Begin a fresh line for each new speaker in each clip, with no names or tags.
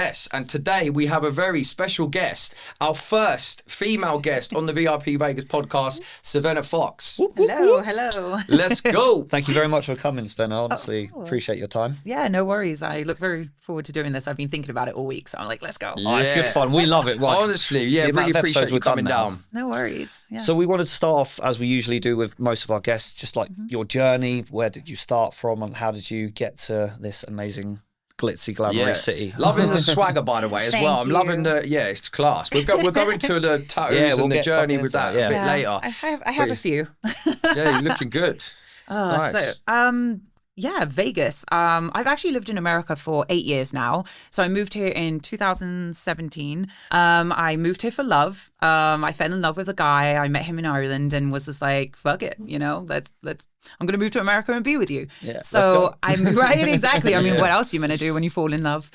Yes, and today we have a very special guest, our first female guest on the VIP Vegas podcast, Cervena Fox.
Hello.
Let's go.
Thank you very much for coming, Sven. I honestly appreciate your time.
Yeah, no worries. I look very forward to doing this. I've been thinking about it all week, so I'm like, let's go.
Oh, it's good fun. We love it. Like,
honestly, yeah, really appreciate you coming down.
No worries. Yeah.
So we wanted to start off, as we usually do with most of our guests, just like your journey. Where did you start from and how did you get to this amazing glitzy, glamorous city?
Loving the swagger, by the way, as well. I'm loving it's class. We're going to the tattoos and the journey with that a bit later.
I have a few.
Yeah, you're looking good. Nice.
So, Vegas. I've actually lived in America for 8 years now. So I moved here in 2017. I moved here for love. I fell in love with a guy. I met him in Ireland and was just like, fuck it, let's. I'm going to move to America and be with you.
Yeah,
so I'm right, exactly. I mean, what else are you going to do when you fall in love?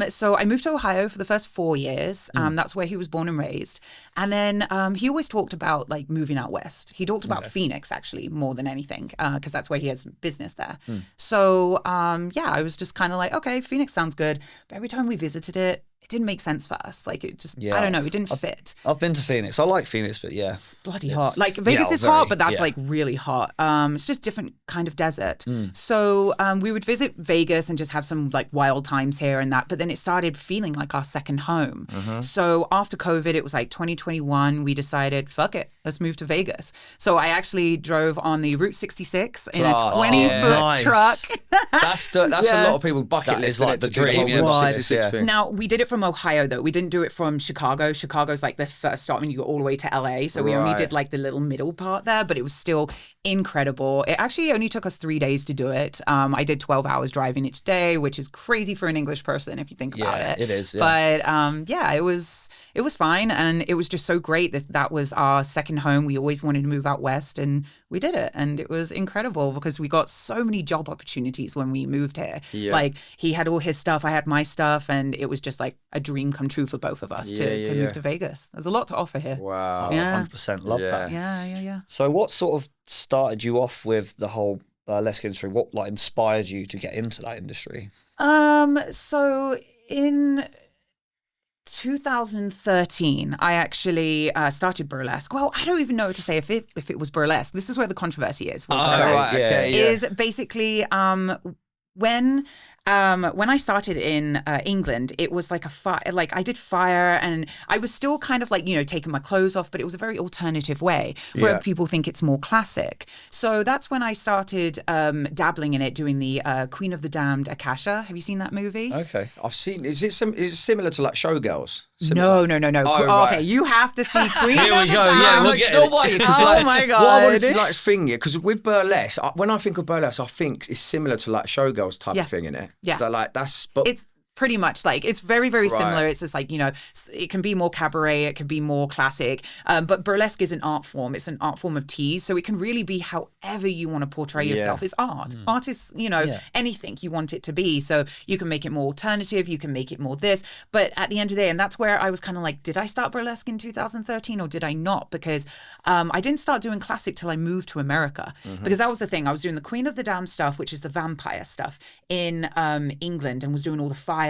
So I moved to Ohio for the first 4 years. That's where he was born and raised. And then he always talked about like moving out west. He talked about Phoenix actually more than anything because that's where he has business there. So I was just kind of like, okay, Phoenix sounds good. But every time we visited it didn't make sense for us. Like it just, I don't know, it didn't fit.
I've been to Phoenix. I like Phoenix, but
it's bloody hot. Like Vegas is hot, but that's like really hot. It's just different kind of desert. So we would visit Vegas and just have some like wild times here and that. But then it started feeling like our second home. So after COVID, it was like 2021. We decided, fuck it, let's move to Vegas. So I actually drove on the Route 66 in a 20-foot truck.
That's a lot of people's bucket list.
Like the dream.
Now we did it from Ohio though. We didn't do it from Chicago. Chicago's like the first stop when you go all the way to LA. So we only did like the little middle part there, but it was still incredible. It actually only took us 3 days to do it. I did 12 hours driving each day, which is crazy for an English person if you think about it.
It is. Yeah.
But it was fine, and it was just so great. That was our second home. We always wanted to move out west, and we did it, and it was incredible because we got so many job opportunities when we moved here. Yeah. Like he had all his stuff, I had my stuff, and it was just like a dream come true for both of us to move to Vegas. There's a lot to offer here.
Wow.
100% love that.
Yeah.
So what sort of started you off with the whole burlesque industry? What like inspired you to get into that industry?
So in 2013, I actually started burlesque. Well, I don't even know what to say if it was burlesque. This is where the controversy is. Is basically when I started in England, it was like I did fire, and I was still kind of like, taking my clothes off, but it was a very alternative way where people think it's more classic. So that's when I started dabbling in it, doing the Queen of the Damned Akasha. Have you seen that movie?
Okay, I've seen. Is it similar to like Showgirls?
No.
Oh,
okay, you have to see Queen
Here
of
we
the
go.
Damned.
Yeah, we'll get it.
Oh my God.
What I wanted to like thing because with burlesque, when I think of burlesque, I think it's similar to like Showgirls type of thing in it.
Yeah.
So like that's.
It's pretty much like, it's very, very similar. It's just like, it can be more cabaret, it can be more classic. But burlesque is an art form. It's an art form of tease. So it can really be however you want to portray yourself. It's art. Art is, anything you want it to be. So you can make it more alternative. You can make it more this. But at the end of the day, and that's where I was kind of like, did I start burlesque in 2013 or did I not? Because I didn't start doing classic till I moved to America. Because that was the thing. I was doing the Queen of the Damned stuff, which is the vampire stuff in England, and was doing all the fire,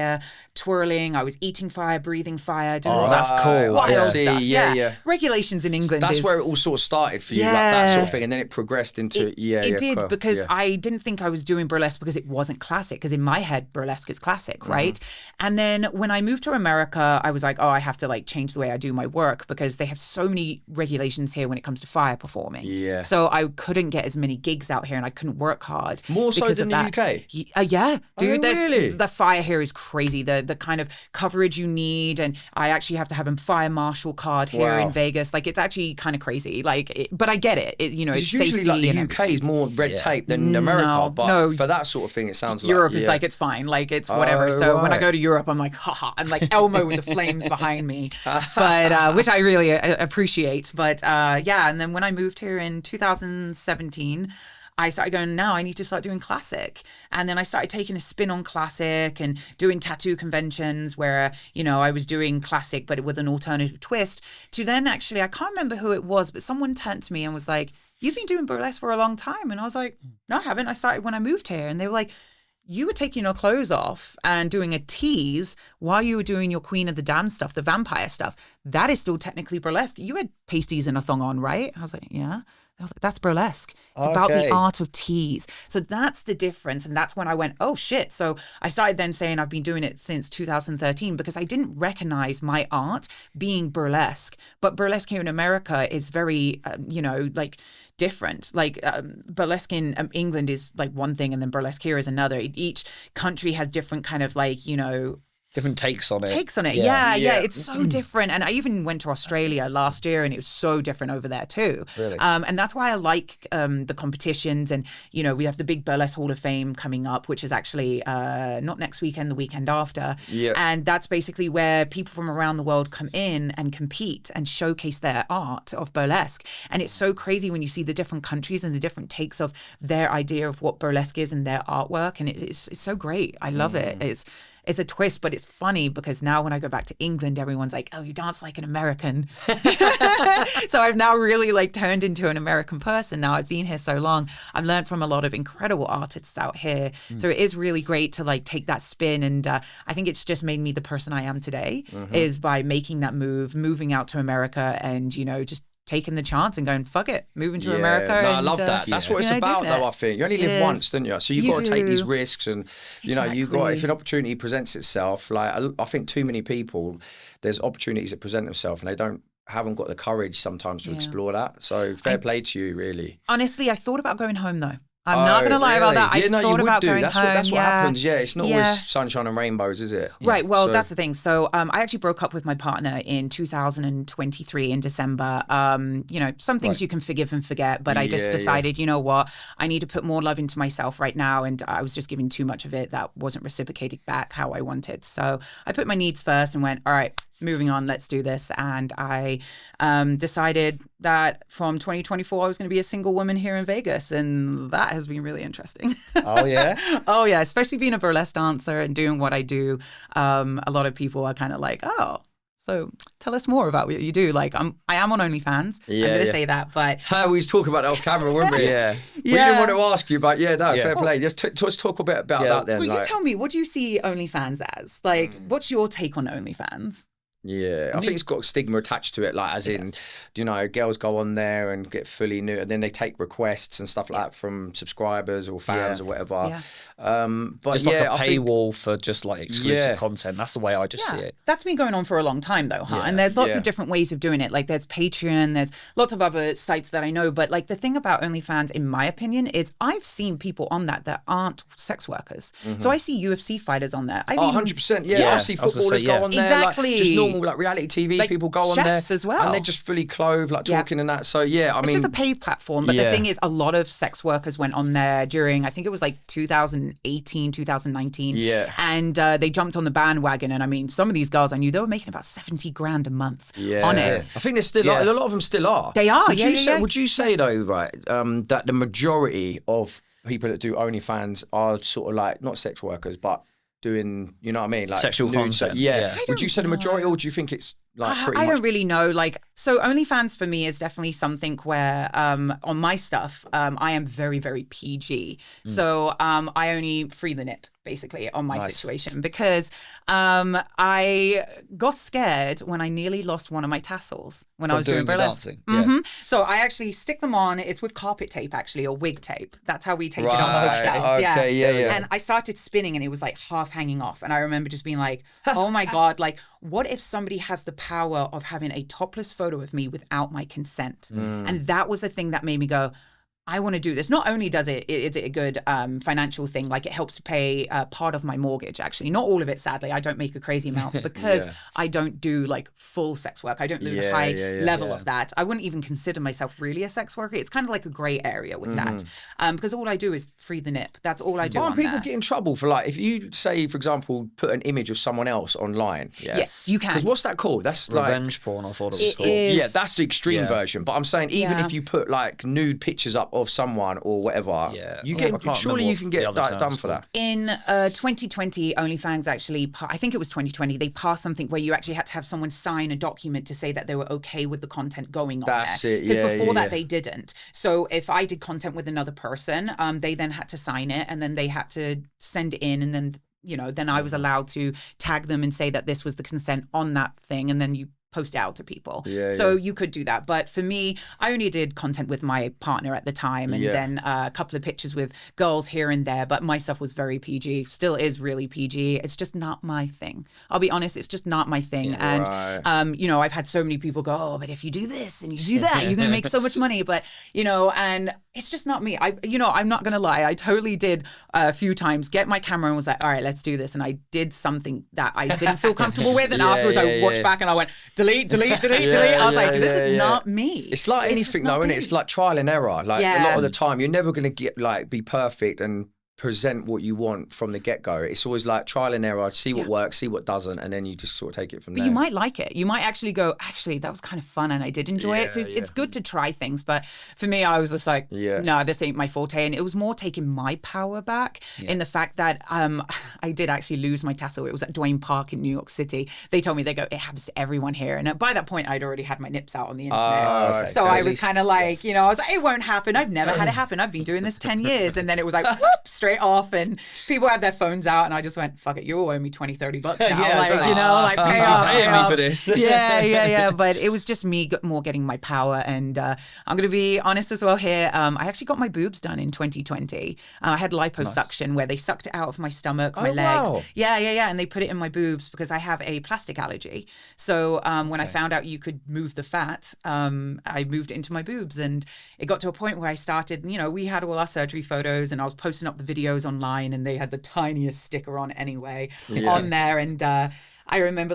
twirling. I was eating fire, breathing fire. Doing all
that's cool.
Wild
see,
stuff.
yeah.
Regulations in England.
That's where it all sort of started for you, like that sort of thing, and then it progressed into
It did because I didn't think I was doing burlesque because it wasn't classic. Because in my head, burlesque is classic, right? And then when I moved to America, I was like, I have to like change the way I do my work because they have so many regulations here when it comes to fire performing.
Yeah.
So I couldn't get as many gigs out here, and I couldn't work hard.
More so than the UK.
Yeah, dude.
Really?
The fire here is crazy. The kind of coverage you need, and I actually have to have a fire marshal card here in Vegas. Like it's actually kind of crazy. But I get it. It's
usually like the UK is more red tape than America. But for that sort of thing, it sounds like
Europe is like it's fine. Like it's whatever. So when I go to Europe, I'm like haha, and like Elmo with the flames behind me. But which I really appreciate. But and then when I moved here in 2017. I started going, now I need to start doing classic. And then I started taking a spin on classic and doing tattoo conventions where, I was doing classic, but with an alternative twist. To then actually, I can't remember who it was, but someone turned to me and was like, you've been doing burlesque for a long time. And I was like, no, I haven't. I started when I moved here. And they were like, you were taking your clothes off and doing a tease while you were doing your Queen of the Damned stuff, the vampire stuff. That is still technically burlesque. You had pasties and a thong on, right? I was like, yeah. I was like, that's burlesque. It's about the art of tease. So that's the difference. And that's when I went, oh, shit. So I started then saying I've been doing it since 2013 because I didn't recognize my art being burlesque. But burlesque here in America is very, like different. Like burlesque in England is like one thing and then burlesque here is another. Each country has different kind of like,
different takes on it.
Yeah. It's so different. And I even went to Australia last year and it was so different over there too.
Really?
And that's why I like the competitions. And, we have the big Burlesque Hall of Fame coming up, which is actually not next weekend, the weekend after.
Yeah.
And that's basically where people from around the world come in and compete and showcase their art of burlesque. And it's so crazy when you see the different countries and the different takes of their idea of what burlesque is and their artwork. And it's so great. I love it. It's a twist, but it's funny because now when I go back to England, everyone's like, oh, you dance like an American. So I've now really like turned into an American person. Now I've been here so long. I've learned from a lot of incredible artists out here. So it is really great to like take that spin. And I think it's just made me the person I am today is by making that move, moving out to America and, just taking the chance and going, fuck it, moving to America.
No,
and,
I love that. That's what it's about, though, I think. You only live once, don't you? So you've got to take these risks and, you've got, if an opportunity presents itself, like, I think too many people, there's opportunities that present themselves and they haven't got the courage sometimes to explore that. So fair play to you, really.
Honestly, I thought about going home, though. I'm not going to lie about that. I thought about going home.
That's what happens. Yeah, it's not always sunshine and rainbows, is it?
Right. Well, that's the thing. So I actually broke up with my partner in 2023 in December. Some things you can forgive and forget, but I just decided, you know what? I need to put more love into myself right now. And I was just giving too much of it that wasn't reciprocated back how I wanted. So I put my needs first and went, all right, moving on, let's do this. And I decided that from 2024, I was going to be a single woman here in Vegas. And that has been really interesting.
Oh, yeah?
Oh, yeah. Especially being a burlesque dancer and doing what I do. A lot of people are kind of like, oh, so tell us more about what you do. Like, I am on OnlyFans. I'm going to say that, but...
we was talking about that off camera, weren't we? We didn't want to ask you, but fair play. Just talk a bit about that then.
Well, you tell me, what do you see OnlyFans as? Like, what's your take on OnlyFans?
Yeah, I think it's got a stigma attached to it, like as in, girls go on there and get fully nude, and then they take requests and stuff like that from subscribers or fans or whatever.
Yeah.
But
it's like a paywall for just like exclusive content. That's the way I just see it.
That's been going on for a long time though, huh? And there's lots of different ways of doing it. Like there's Patreon, there's lots of other sites that I know. But like the thing about OnlyFans, in my opinion, is I've seen people on that aren't sex workers. So I see UFC fighters on there.
100%. Yeah, I see footballers go on there.
Exactly.
Like, just normal like reality TV
like
people go on there
as well,
and they're just fully clothed, like talking and that. So I mean,
it's just a paid platform. But the thing is, a lot of sex workers went on there during, I think it was like 2018, 2019. Yeah, and they jumped on the bandwagon. And I mean, some of these girls I knew, they were making about 70 grand a month on it.
I think there's still a lot of them still are.
They are.
Would you say though, right, that the majority of people that do OnlyFans are sort of like not sex workers, but doing, you know what I mean, like
sexual content?
Yeah. Would you say the majority, or do you think it's like pretty much?
I don't really know. Like, so OnlyFans for me is definitely something where on my stuff, I am very, very PG. So I only free the nip basically on my situation because I got scared when I nearly lost one of my tassels when I was doing burlesque. So I actually stick them on. It's with carpet tape actually, or wig tape. That's how we tape it on touchdowns. And I started spinning and it was like half hanging off. And I remember just being like, oh my God, like what if somebody has the power of having a topless photo of me without my consent? And that was the thing that made me go, I want to do this. Not only is it a good financial thing, like it helps to pay part of my mortgage, actually. Not all of it, sadly. I don't make a crazy amount because I don't do like full sex work. I don't do the high level of that. I wouldn't even consider myself really a sex worker. It's kind of like a grey area with that because all I do is free the nip. That's all I do.
Aren't people get in trouble for like, if you say, for example, put an image of someone else online?
Yes, you can.
Because what's that called? That's
revenge porn, I thought it was called.
Yeah, that's the extreme version. But I'm saying even if you put like nude pictures up of someone or whatever, you surely you can get done for that.
In 2020, OnlyFans actually, I think it was 2020, they passed something where you actually had to have someone sign a document to say that they were okay with the content going on there.
That's it,
because before that they didn't. So if I did content with another person, they then had to sign it, and then they had to send it in, and then then I was allowed to tag them and say that this was the consent on that thing, and then you post it out to people. So you could do that. But for me, I only did content with my partner at the time, and then a couple of pictures with girls here and there, but my stuff was very PG, still is really PG. It's just not my thing. I'll be honest, it's just not my thing. And, I've had so many people go, oh, but if you do this and you do that, you're going to make so much money. But, and it's just not me. I'm not going to lie. I totally did a few times get my camera and was like, all right, let's do this. And I did something that I didn't feel comfortable with. And afterwards I watched back and I went, delete. I was like, this is not me.
It's like anything though, isn't it? It's like trial and error. Like a lot of the time, you're never going to be perfect and present what you want from the get-go. It's always like trial and error, see what works, see what doesn't, and then you just sort of take it from there.
But you might like it. You might actually go, actually, that was kind of fun and I did enjoy it. So it's good to try things. But for me, I was just like, no, this ain't my forte. And it was more taking my power back in the fact that I did actually lose my tassel. It was at Duane Park in New York City. They told me, they go, it happens to everyone here. And by that point, I'd already had my nips out on the internet. So I was kind of like, I was like, it won't happen. I've never had it happen. I've been doing this 10 years. And then it was like, whoop, straight off, and people had their phones out, and I just went, fuck it, you all owe me $20-30 now. Pay
me for this.
But it was just me more getting my power. And I'm going to be honest as well here. I actually got my boobs done in 2020. I had liposuction where they sucked it out of my stomach, my legs. Wow. And they put it in my boobs because I have a plastic allergy. So when I found out you could move the fat, I moved it into my boobs, and it got to a point where I started, we had all our surgery photos, and I was posting up the videos online, and they had the tiniest sticker on anyway on there. And I remember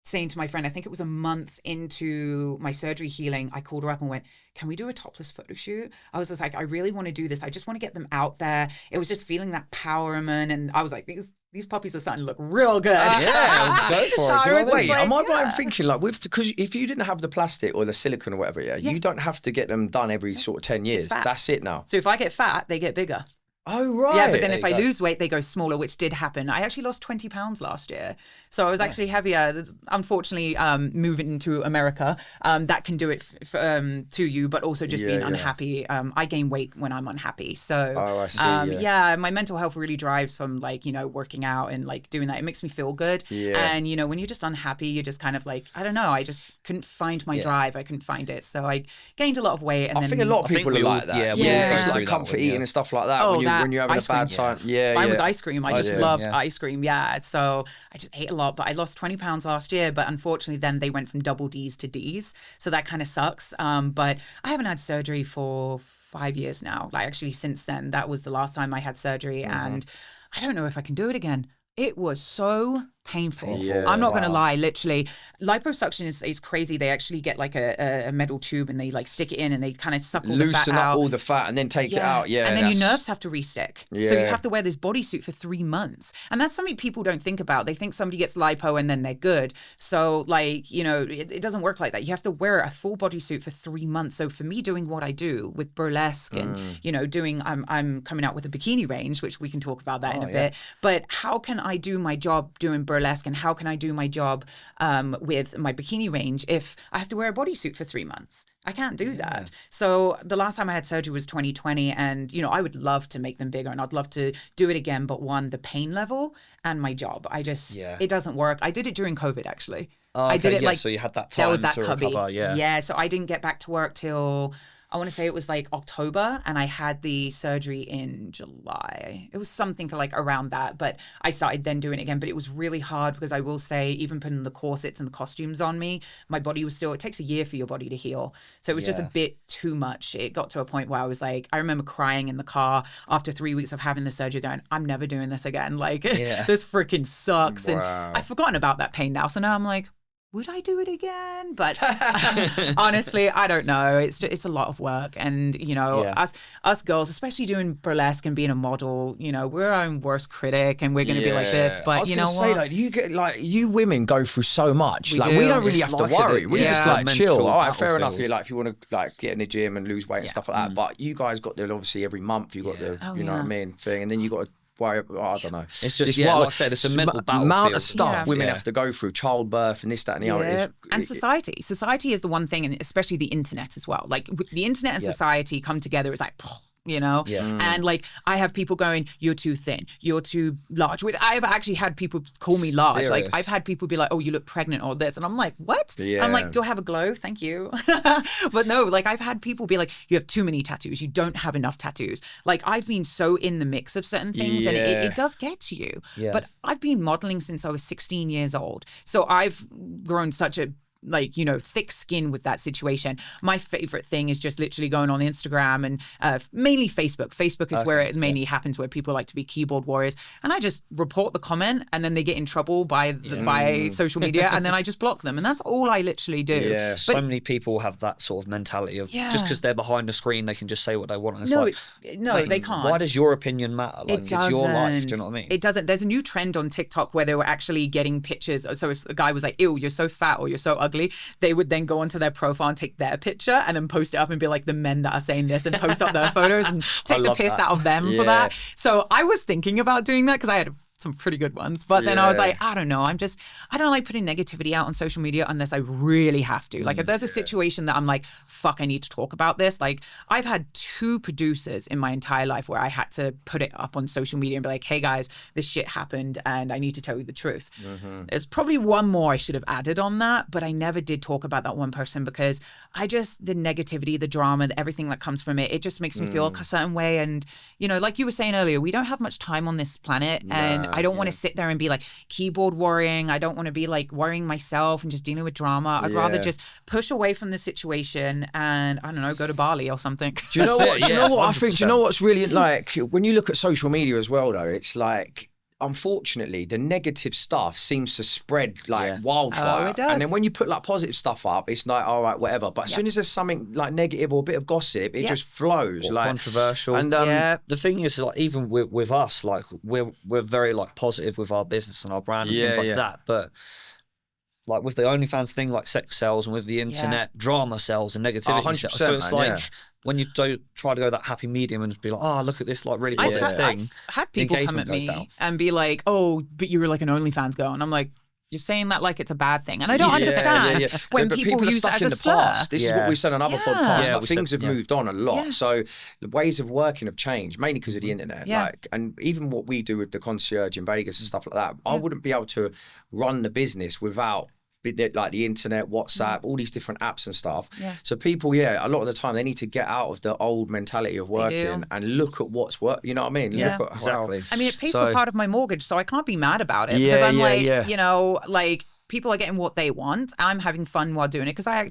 saying to my friend, I think it was a month into my surgery healing, I called her up and went, can we do a topless photo shoot? I was just like, I really want to do this. I just want to get them out there. It was just feeling that empowerment. And I was like, these puppies are starting to look real good.
Go for it. Wait, am I right in thinking because if you didn't have the plastic or the silicone or whatever, you don't have to get them done every sort of 10 years. That's it now.
So if I get fat, they get bigger.
Oh, right.
Yeah, but then if I lose weight, they go smaller, which did happen. I actually lost 20 pounds last year. So I was actually heavier. Unfortunately, moving to America, that can do it to you, but also just being unhappy. I gain weight when I'm unhappy. So,
I see,
my mental health really drives from working out and doing that. It makes me feel good. Yeah. And, when you're just unhappy, you're just kind of I don't know, I just couldn't find my drive. I couldn't find it. So I gained a lot of weight. And
I think a lot of people are like that. It's like comfort eating and stuff like that. When you're having a bad time. Mine
was ice cream. I just loved ice cream. So I just ate a lot, but I lost 20 pounds last year. But unfortunately, then they went from double Ds to Ds. So that kind of sucks. But I haven't had surgery for 5 years now. Actually, since then, that was the last time I had surgery. And I don't know if I can do it again. It was so painful. I'm not going to lie, literally. Liposuction is crazy. They actually get a metal tube and they stick it in and they kind of suck all the fat out.
Loosen up all the fat and then take it out.
And then your nerves have to restick. So you have to wear this bodysuit for 3 months. And that's something people don't think about. They think somebody gets lipo and then they're good. So it doesn't work like that. You have to wear a full bodysuit for 3 months. So for me doing what I do with Burlesque and, doing, I'm coming out with a bikini range, which we can talk about that in a bit. But how can I do my job doing Burlesque, and how can I do my job with my bikini range if I have to wear a bodysuit for 3 months? I can't do that. So the last time I had surgery was 2020, and I would love to make them bigger and I'd love to do it again, but the pain level and my job, it doesn't work. I did it during COVID actually.
I did it so you had that time to recover.
Yeah, so I didn't get back to work till I want to say it was October, and I had the surgery in July. It was something for around that, but I started then doing it again. But it was really hard because I will say, even putting the corsets and the costumes on me, my body was still, it takes a year for your body to heal. So it was just a bit too much. It got to a point where I was I remember crying in the car after 3 weeks of having the surgery going, I'm never doing this again. This freaking sucks. Wow. And I've forgotten about that pain now. So now I'm would I do it again? But honestly, I don't know. It's a lot of work. And, you know, us girls, especially doing burlesque and being a model, you know, we're our own worst critic and we're going to be like this. But you know what?
Say, like, you get, like, you women go through so much.
We
like,
do.
we don't really
It's
have to
like
worry. We just like chill. All right, fair enough. If you want to like get in the gym and lose weight and stuff like that. But you guys got the, obviously every month you got the, you know what I mean, thing. And then you got to worry about, I don't know.
It's just, like I said, it's a mental battlefield.
Amount of stuff women have to go through, childbirth and this, that and the other.
And society. Society is the one thing, and especially the internet as well. Like the internet and society come together, it's like, you know? And like, I have people going, you're too thin, you're too large. I've actually had people call me large. Like, I've had people be like, oh, you look pregnant or this. And I'm like, what? I'm like, do I have a glow? Thank you. But no, like, I've had people be like, you have too many tattoos. You don't have enough tattoos. Like, I've been so in the mix of certain things and it does get to you. But I've been modeling since I was 16 years old. So I've grown such a, like, you know, thick skin with that situation. My favorite thing is just literally going on Instagram and mainly Facebook. Facebook is where it mainly happens, where people like to be keyboard warriors. And I just report the comment and then they get in trouble by social media and then I just block them. And that's all I literally do.
Yeah.
But so many people have that sort of mentality of just because they're behind the screen, they can just say what they want. And
they can't.
Why does your opinion matter? Like,
it doesn't.
It's your life. Do you know what I mean?
It doesn't. There's a new trend on TikTok where they were actually getting pictures. So if a guy was like, ew, you're so fat or you're so ugly, they would then go onto their profile and take their picture and then post it up and be like the men that are saying this and post up their photos and take the piss out of them for that. So I was thinking about doing that because I had some pretty good ones. But then I was like, I don't know. I don't like putting negativity out on social media unless I really have to. Like if there's a situation that I'm like, fuck, I need to talk about this. Like I've had 2 producers in my entire life where I had to put it up on social media and be like, hey guys, this shit happened and I need to tell you the truth. There's probably one more I should have added on that, but I never did talk about that one person because the negativity, the drama, everything that comes from it just makes me feel a certain way. And, you know, like you were saying earlier, we don't have much time on this planet and I don't want to sit there and be like keyboard worrying. I don't want to be like worrying myself and just dealing with drama. I'd rather just push away from the situation and, I don't know, go to Bali or something.
Do you know what? Do you know what I think? Do you know what's really like when you look at social media as well, though? It's like, unfortunately, the negative stuff seems to spread like wildfire.
Oh, it does.
And then when you put like positive stuff up, it's like, all right, whatever. But as soon as there's something like negative or a bit of gossip, it just flows.
Or
like
controversial.
And
the thing is, like, even with us, like we're very like positive with our business and our brand and things like that. But like with the OnlyFans thing, like sex sells, and with the internet, drama sells and negativity sells. So it's like when you do try to go that happy medium and just be like, oh, look at this like really positive thing.
I've had people come at me and be like, oh, but you were like an OnlyFans girl. And I'm like, you're saying that like it's a bad thing. And I don't understand when people use that as a slur.
Past. This is what we said on other podcasts. Like, things have moved on a lot. So the ways of working have changed, mainly because of the internet. Like, and even what we do with the concierge in Vegas and stuff like that, I wouldn't be able to run the business without like the internet, WhatsApp, all these different apps and stuff. So people, a lot of the time they need to get out of the old mentality of working and look at what's work. You know what I mean? Look at
exactly.
I mean, it pays for part of my mortgage, so I can't be mad about it because I'm like, you know, like people are getting what they want. I'm having fun while doing it because I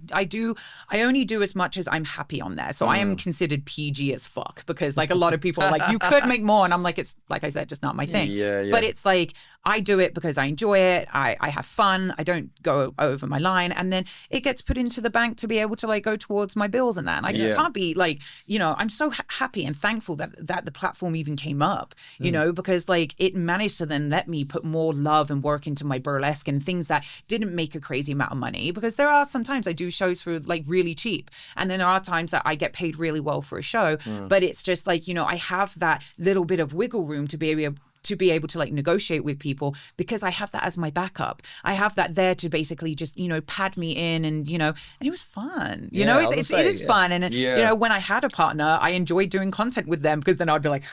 only do as much as I'm happy on there. So I am considered PG as fuck because like a lot of people are like, you could make more. And I'm like, it's like I said, just not my thing. But it's like, I do it because I enjoy it. I have fun. I don't go over my line. And then it gets put into the bank to be able to like go towards my bills and that. And I can't be like, you know, I'm so happy and thankful that the platform even came up, you know, because like it managed to then let me put more love and work into my burlesque and things that didn't make a crazy amount of money. Because there are sometimes I do shows for like really cheap. And then there are times that I get paid really well for a show. But it's just like, you know, I have that little bit of wiggle room to be able to like negotiate with people because I have that as my backup. I have that there to basically just, you know, pad me in and, you know, and it was fun. You know, it is fun. And, you know, when I had a partner, I enjoyed doing content with them because then I'd be like,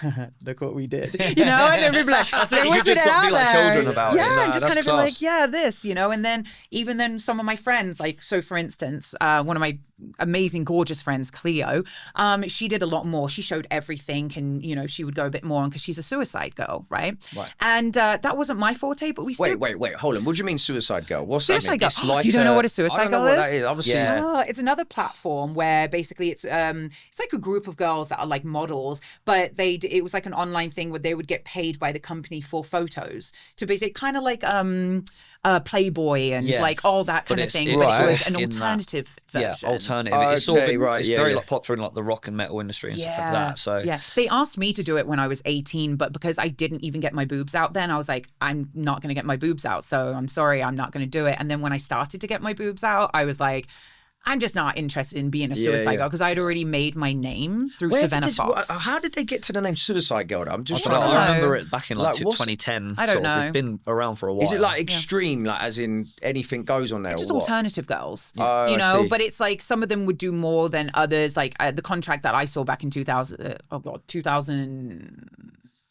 look what we did, you know, and then we'd be like,
you just got to be like children about it.
And just kind of be like, this, you know, and then even then some of my friends, like, so for instance, one of my amazing, gorgeous friends, Cleo, she did a lot more. She showed everything and, you know, she would go a bit more on because she's a suicide girl, right? And that wasn't my forte, but we still...
Wait, hold on. What do you mean suicide girl? What's
suicide
that
mean? Girl. You don't know what a suicide girl is?
That is. Obviously,
it's another platform where basically it's like a group of girls that are like models, but it was like an online thing where they would get paid by the company for photos to basically kind of like Playboy and like all that kind of thing. But it was an alternative version.
Yeah, alternative. It's sort of it's very like popular in like the rock and metal industry and stuff like that. So
they asked me to do it when I was 18, but because I didn't even get my boobs out then, I was like, I'm not going to get my boobs out, so I'm sorry, I'm not going to do it. And then when I started to get my boobs out, I was like, I'm just not interested in being a suicide girl because I'd already made my name through Cervena Fox.
How did they get to the name Suicide Girl? I'm just
trying to remember it back in like 2010.
I don't know.
It's been around for a while.
Is it like extreme, like as in anything goes on there?
It's just alternative girls,
you
know. But it's like some of them would do more than others. Like the contract that I saw back in 2000.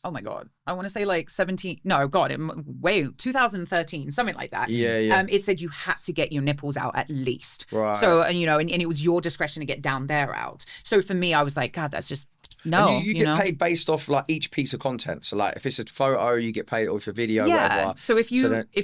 Oh my God. I want to say like 17. No, God, 2013, something like that.
Yeah.
It said you had to get your nipples out at least.
Right.
So, and it was your discretion to get down there out. So for me, I was like, God, that's just, no.
And you get paid based off like each piece of content. So like if it's a photo, you get paid, or if a video, whatever.
So if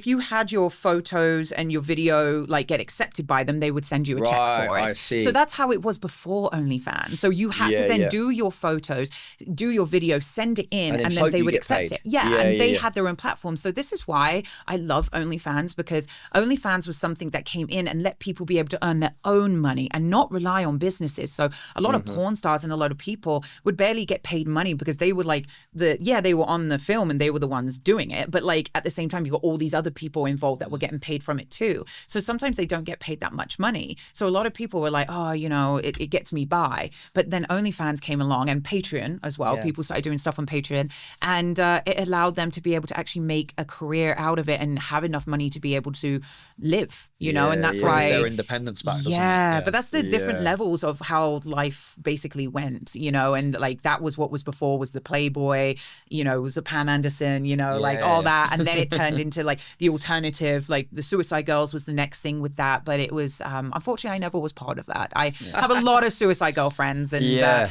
you had your photos and your video like get accepted by them, they would send you a check for it.
I see.
So that's how it was before OnlyFans. So you had to then do your photos, do your video, send it in, and then they would accept it. And they had their own platform. So this is why I love OnlyFans, because OnlyFans was something that came in and let people be able to earn their own money and not rely on businesses. So a lot of porn stars and a lot of people would barely get paid money because they were like they were on the film and they were the ones doing it. But like at the same time, you got all these other people involved that were getting paid from it too. So sometimes they don't get paid that much money. So a lot of people were like, oh, it gets me by. But then OnlyFans came along and Patreon as well. People started doing stuff on Patreon, and it allowed them to be able to actually make a career out of it and have enough money to be able to live, and that's why
their independence back. Doesn't it?
But that's the different levels of how life basically went, and like that was what was before was the Playboy, it was a Pam Anderson, like all that, and then it turned into like the alternative, like the Suicide Girls was the next thing with that. But it was unfortunately I never was part of that. I have a lot of Suicide Girl friends, and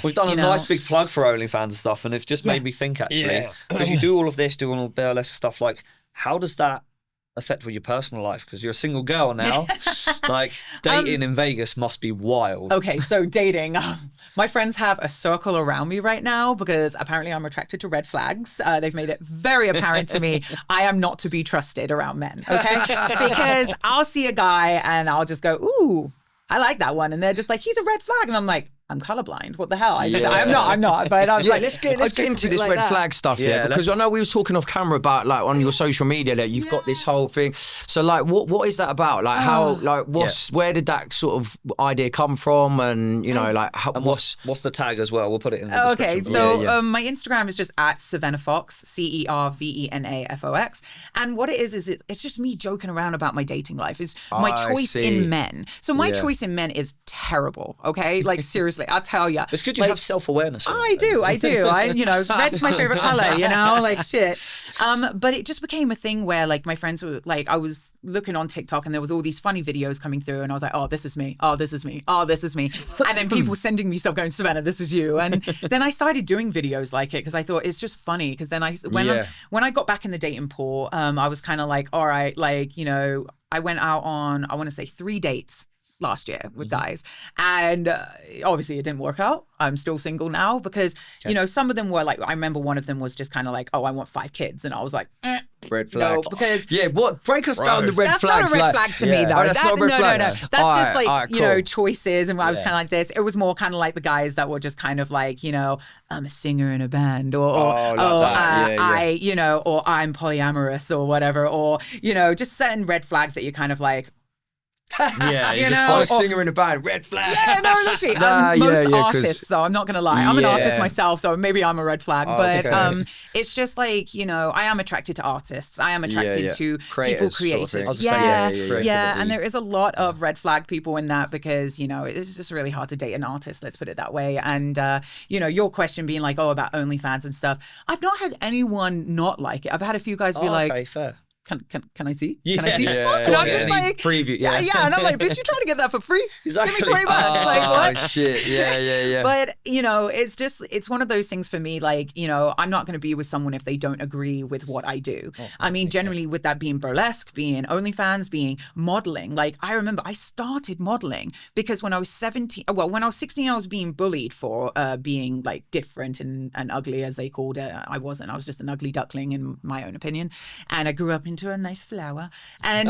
we've done a nice big plug for OnlyFans and stuff, and it's just made me think actually, because you do all of this, do all of burlesque stuff, like how does that affect with your personal life? Because you're a single girl now. Like dating in Vegas must be wild.
Okay, so dating. My friends have a circle around me right now because apparently I'm attracted to red flags. They've made it very apparent to me I am not to be trusted around men, okay? Because I'll see a guy and I'll just go, ooh, I like that one. And they're just like, he's a red flag. And I'm like, I'm colorblind. What the hell? I'm not. But I'm like,
let's get into this red flag stuff, because I know we was talking off camera about like on your social media that you've got this whole thing. So like, what is that about? Like how, like where did that sort of idea come from? And like how,
and what's the tag as well? We'll put it in the description.
Okay, so my Instagram is just at Cervena Fox, CervenaFox, and what it is it's just me joking around about my dating life. It's my choice in men. So my choice in men is terrible. Okay, like seriously. I'll tell you.
It's good you have self-awareness.
I do. Red's my favorite color, like shit. But it just became a thing where like my friends were like, I was looking on TikTok and there was all these funny videos coming through and I was like, oh, this is me. Oh, this is me. Oh, this is me. And then people sending me stuff going, Cervena, this is you. And then I started doing videos like it because I thought it's just funny. Because then when I got back in the dating pool, I was kind of like, all right, like, I went out on, I want to say 3 dates last year with guys, and obviously it didn't work out. I'm still single now because some of them were like, I remember one of them was just kind of like, oh, I want 5 kids, and I was like,
red flag.
No, because
break us down the red flags.
That's not a red flag to me though.
That's not a red flag.
No. That's just like choices, and I was kind of like this. It was more kind of like the guys that were just kind of like, I'm a singer in a band, or I or I'm polyamorous or whatever, or just certain red flags that you're kind of like.
You're
just a singer in a band, red flag.
Yeah, no, literally. Most artists, though, I'm not going to lie. I'm an artist myself, so maybe I'm a red flag. But it's just like, I am attracted to artists. I am attracted to people creative.
Sort of
and there is a lot of red flag people in that because, it's just really hard to date an artist, let's put it that way. And, your question being like, about OnlyFans and stuff, I've not had anyone not like it. I've had a few guys be like,
okay, fair.
Can I see? Can I see some stuff? And I'm just like,
preview.
Yeah. And I'm like, bitch, you trying to get that for free?
Exactly.
Give me $20. Like, what?
Oh, shit. Yeah.
But, it's one of those things for me, like, I'm not going to be with someone if they don't agree with what I do. I mean, generally with that being burlesque, being OnlyFans, being modeling. Like, I remember I started modeling because when I was 16, I was being bullied for being like different and ugly, as they called it. I wasn't. I was just an ugly duckling in my own opinion. And I grew up in into a nice flower. And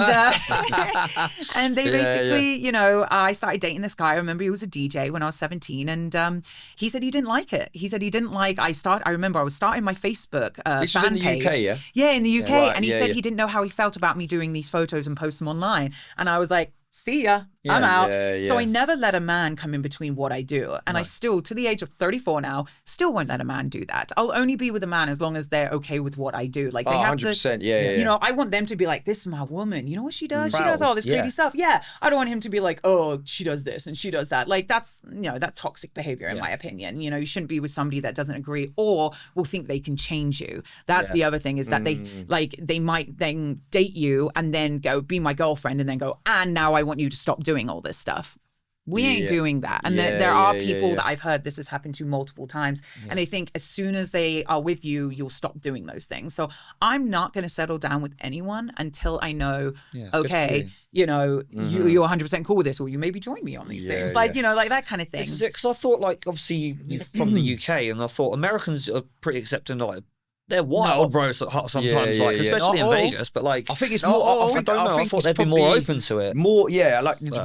and they basically, you know, I started dating this guy. I remember he was a DJ when I was 17, and he said he didn't like it. He said he didn't like, I remember I was starting my Facebook
this
fan
was in the
page.
UK, yeah?
Yeah, in the UK.
Yeah, right,
and he said he didn't know how he felt about me doing these photos and post them online. And I was like, see ya, I'm out. So I never let a man come in between what I do. And I still, to the age of 34 now, still won't let a man do that. I'll only be with a man as long as they're okay with what I do. Like they have
100%,
you know, I want them to be like, this is my woman. You know what she does? She does all this crazy stuff. Yeah. I don't want him to be like, oh, she does this and she does that. Like that's, you know, that's toxic behavior in my opinion. You know, you shouldn't be with somebody that doesn't agree or will think they can change you. That's the other thing is that they might then date you and then go be my girlfriend and then go, and now I want you to stop doing all this stuff. We ain't doing that. And there are people that I've heard this has happened to multiple times and they think as soon as they are with you, you'll stop doing those things. So I'm not going to settle down with anyone until I know, okay, you know, you're 100% cool with this or you maybe join me on these things. Like, you know, like that kind of thing.
This is it. Because I thought like, obviously you're from the UK and I thought Americans are pretty accepting like, they're wild, bro. Sometimes, like especially in Vegas, but like
I think it's more.
I don't know. I thought they'd be more open to it.
More,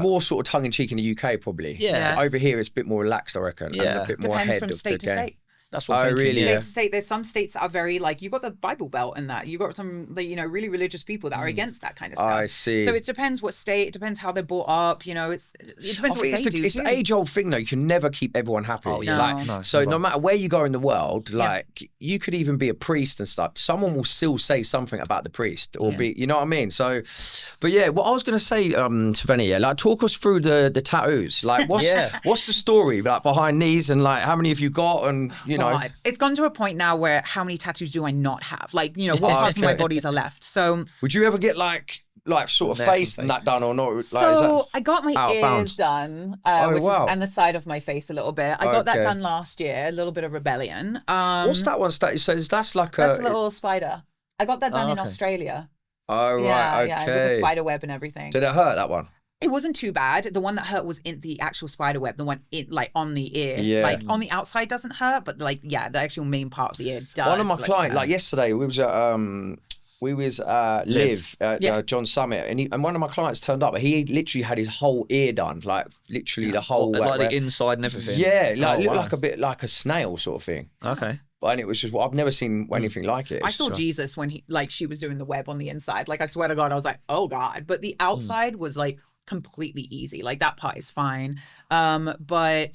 more sort of tongue in cheek in the UK, probably. Yeah. Over here, it's a bit more relaxed, I reckon.
Yeah,
and a bit more
depends
ahead
from
of
state
the
to
game.
state.
That's what I'm thinking.
Really?
State to state, there's some states that are very like you've got the Bible Belt and that you've got some you know really religious people that are against that kind of stuff.
I see.
So it depends what state. It depends how they're brought up. You know, it depends what they do.
It's the age-old thing, though. You can never keep everyone happy.
Oh, yeah.
No matter where you go in the world, like you could even be a priest and stuff. Someone will still say something about the priest, or be, you know what I mean. So, but yeah, what I was gonna say, Cervena, like talk us through the tattoos. Like, what's the story like behind these, and like how many have you got, and you know,
it's gone to a point now where how many tattoos do I not have? Like, you know, what parts of my bodies are left? So,
would you ever get like sort of face and that done or not? Like,
so I got my ears done, and the side of my face a little bit. I got that done last year. A little bit of rebellion.
What's that one? So that's like
that's a little spider. I got that done in Australia.
Oh right,
yeah, with the spider web and everything.
Did it hurt, that one?
It wasn't too bad. The one that hurt was in the actual spider web. The one like on the ear, like on the outside doesn't hurt, but like the actual main part of the ear does.
One of my clients, like yesterday, we was at Live John Summit, and one of my clients turned up. He literally had his whole ear done, like literally the whole,
like the inside and everything.
Yeah, like it looked like a bit like a snail sort of thing.
Okay.
And it was just, I've never seen anything like it.
I saw Jesus when she was doing the web on the inside. Like I swear to God, I was like, oh God. But the outside was like completely easy. Like that part is fine. But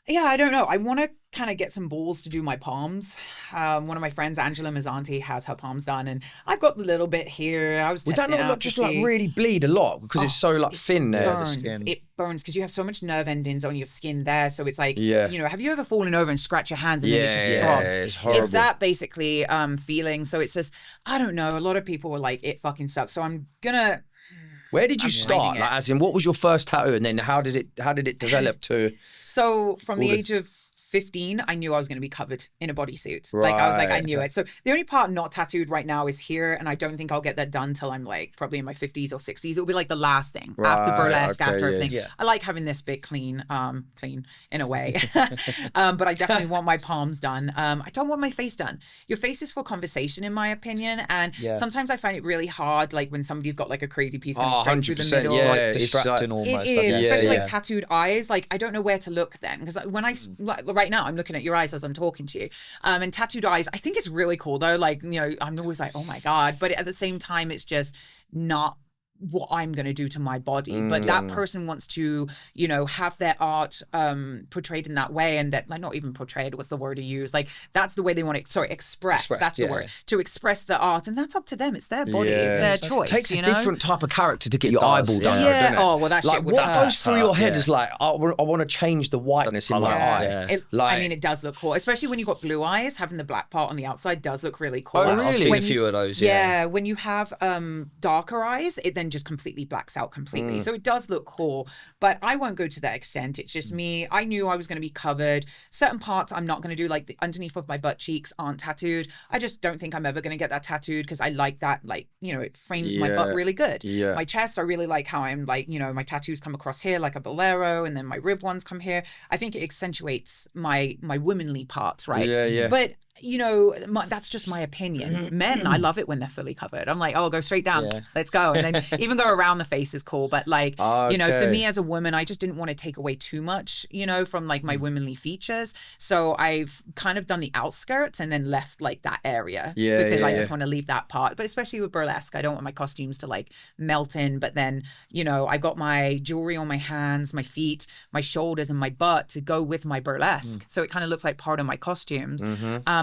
yeah, I don't know. I want to kind of get some balls to do my palms. One of my friends, Angela Mazzanti, has her palms done, and I've got a little bit here. I was testing
that not just like really bleed a lot because it's so like thin there?
Burns.
The skin.
It burns because you have so much nerve endings on your skin there. So it's like, you know, have you ever fallen over and scratched your hands and then it just throbs?
It's horrible.
It's that basically feeling. So it's just, I don't know. A lot of people were like, it fucking sucks. So I'm gonna.
Where did you start? Like, as in, what was your first tattoo, and then how did it develop to?
So from the age of 15, I knew I was going to be covered in a bodysuit. Like I was like, I knew it. So the only part not tattooed right now is here, and I don't think I'll get that done till I'm like probably in my 50s or 60s. It'll be like the last thing after burlesque, after everything. Yeah. I like having this bit clean in a way. But I definitely want my palms done. I don't want my face done. Your face is for conversation, in my opinion, and sometimes I find it really hard, like when somebody's got like a crazy piece going straight through the middle.
Yeah,
like distracting almost.
It is, especially like tattooed eyes. Like I don't know where to look then, because when right now I'm looking at your eyes as I'm talking to you, and tattooed eyes, I think it's really cool though. Like, you know, I'm always like, oh my God, but at the same time it's just not what I'm going to do to my body. But that person wants to, you know, have their art portrayed in that way, and that, like, not even portrayed, what's the word to use? Like, that's the way they want to express. That's the word. To express the art, and that's up to them. It's their body. It's their choice.
It takes
a
different type of character to get your eyeball done.
Yeah.
Doesn't it?
Oh, well, that
like,
shit would
what goes through your head is like, I want to change the whiteness in my eye.
I mean, it does look cool, especially when you've got blue eyes. Having the black part on the outside does look really cool.
Oh, really?
I've seen a few of those.
Yeah, when you have darker eyes, it then then just completely blacks out completely. So it does look cool, but I won't go to that extent. It's just me. I knew I was going to be covered. Certain parts I'm not going to do, like the underneath of my butt cheeks aren't tattooed. I just don't think I'm ever going to get that tattooed because I like that, like, you know, it frames my butt really good. My chest, I really like how I'm like, you know, my tattoos come across here like a bolero, and then my rib ones come here. I think it accentuates my womanly parts, right? But you know, that's just my opinion. Men, I love it when they're fully covered. I'm like, oh, go straight down. Let's go. And then even go around the face is cool. But like, you know, for me as a woman, I just didn't want to take away too much, you know, from like my womanly features. So I've kind of done the outskirts and then left like that area because I just want to leave that part. But especially with burlesque, I don't want my costumes to like melt in. But then, you know, I got my jewelry on my hands, my feet, my shoulders, and my butt to go with my burlesque. So it kind of looks like part of my costumes.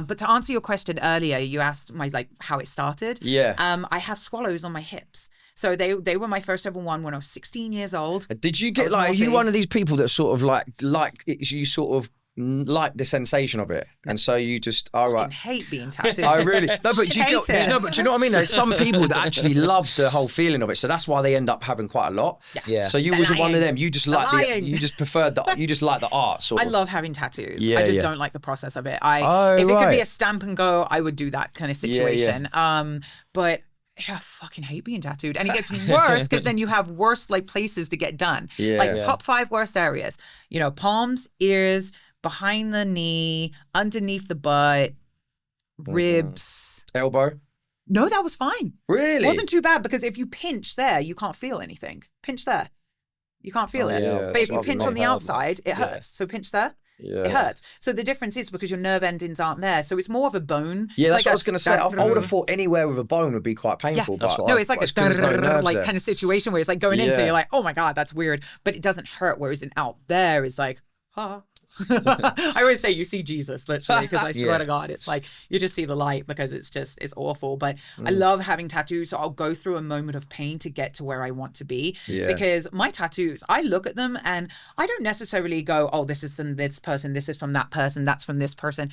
But to answer your question earlier, you asked my like how it started. I have swallows on my hips. So they were my first ever one when I was 16 years old.
Did you get like, are you one of these people that sort of like you sort of like the sensation of it, and so you just
I hate being tattooed.
I really no, but do you know what I mean? There's some people that actually love the whole feeling of it, so that's why they end up having quite a lot. So you was one of them. You just like you just preferred you just like the art sort of.
I love having tattoos. I just don't like the process of it. If it could be a stamp and go, I would do that kind of situation. But I fucking hate being tattooed. And it gets worse because then you have worse like places to get done. Like top 5 worst areas. You know, palms, ears, behind the knee, underneath the butt, ribs.
Elbow?
No, that was fine.
Really?
It wasn't too bad because if you pinch there, you can't feel anything. Pinch there. You can't feel it. But if you pinch on the outside, it hurts. So pinch there. It hurts. So the difference is because your nerve endings aren't there. So it's more of a bone.
Yeah, that's
like
what I was going to say. I would have thought anywhere with a bone would be quite painful. But
no, it's like a like kind of situation where it's like going in. So you're like, oh my God, that's weird. But it doesn't hurt. Whereas in out there is like, I always say you see Jesus, literally, because I swear to God, it's like you just see the light because it's awful. But I love having tattoos, so I'll go through a moment of pain to get to where I want to be. Because my tattoos, I look at them and I don't necessarily go, oh, this is from this person, this is from that person, that's from this person.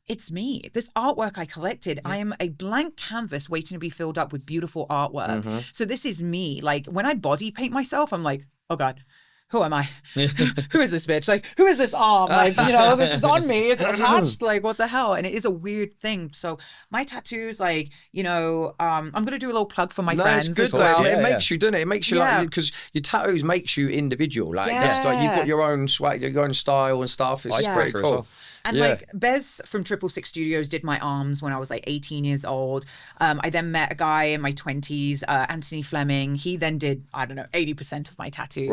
It's me. This artwork I collected, I am a blank canvas waiting to be filled up with beautiful artwork. So this is me. Like when I body paint myself, I'm like, oh God, who am I? Who is this bitch? Like, who is this arm? Like, you know, this is on me. It's attached. Like, what the hell? And it is a weird thing. So my tattoos, like, you know, I'm going to do a little plug for my friends.
It's good though. It makes you, doesn't it? It makes you like, because your tattoos makes you individual. Like, that's like, you've got your own swag, your own style and stuff. It's pretty cool.
And like Bez from 666 Studios did my arms when I was like 18 years old. I then met a guy in my 20s, Anthony Fleming. He then did, I don't know, 80% of my tattoos.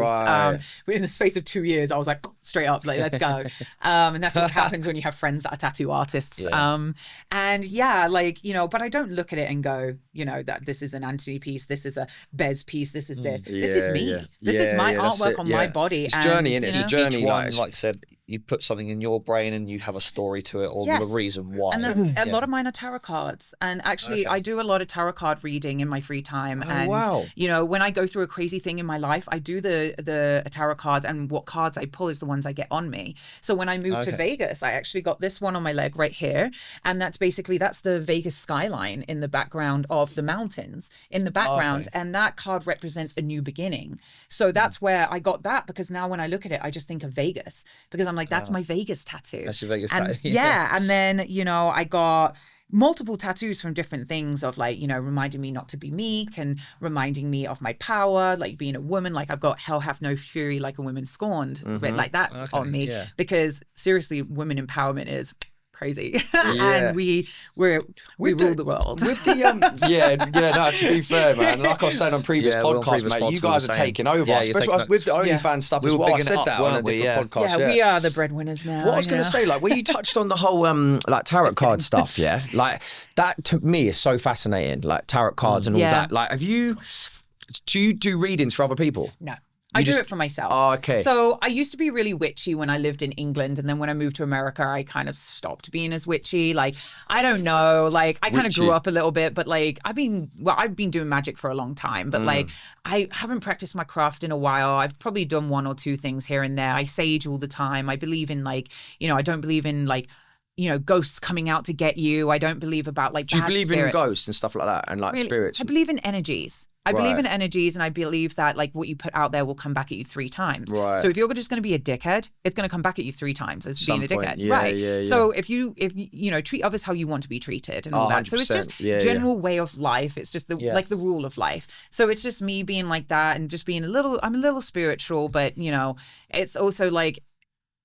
In the space of 2 years, I was like, straight up, like, let's go. And that's what happens when you have friends that are tattoo artists. And yeah, like, you know, but I don't look at it and go, you know, that this is an Anthony piece, this is a Bez piece, this is this. This is me. This is my artwork on my body.
It's a journey, and it's a journey.
Like I said, you put something in your brain and you have a story to it, or the reason why.
And a lot of mine are tarot cards. And actually, I do a lot of tarot card reading in my free time. You know, when I go through a crazy thing in my life, I do the tarot cards, and what cards I pull is the ones I get on me. So when I moved to Vegas, I actually got this one on my leg right here. And that's the Vegas skyline in the background of the mountains in the background. And that card represents a new beginning. So that's where I got that, because now when I look at it, I just think of Vegas, because I'm like, that's my Vegas tattoo.
That's your Vegas
tattoo.
Yeah.
And then, you know, I got multiple tattoos from different things of like, you know, reminding me not to be meek and reminding me of my power, like being a woman. Like I've got hell hath no fury like a woman scorned, like that on me. Because seriously, women empowerment is crazy. And we rule the world.
With the no, to be fair, man, like I was saying on previous podcasts, mate, you guys are taking over, especially with the OnlyFans stuff as well. I said that on a different podcast.
Yeah, we are the breadwinners now.
What I was going to say, like when you touched on the whole like tarot card stuff, like that to me is so fascinating, like tarot cards and all that. Like do you do readings for other people?
No. I do it for myself.
Oh, okay.
So I used to be really witchy when I lived in England. And then when I moved to America, I kind of stopped being as witchy. Like, I don't know. Like, I kind of grew up a little bit. But like, I've been doing magic for a long time. But like, I haven't practiced my craft in a while. I've probably done 1 or 2 things here and there. I sage all the time. I believe in like, you know, I don't believe in like, you know, ghosts coming out to get you. I don't believe about like
Do you believe
spirits.
in ghosts and stuff like that and like spirits?
I believe in energies. I believe in energies, and I believe that like what you put out there will come back at you 3 times.
Right.
So if you're just going to be a dickhead, it's going to come back at you 3 times as being a dickhead.
Yeah,
right.
Yeah.
So if you treat others how you want to be treated and all that. So it's just general way of life. It's just like the rule of life. So it's just me being like that and just being I'm a little spiritual, but it's also like,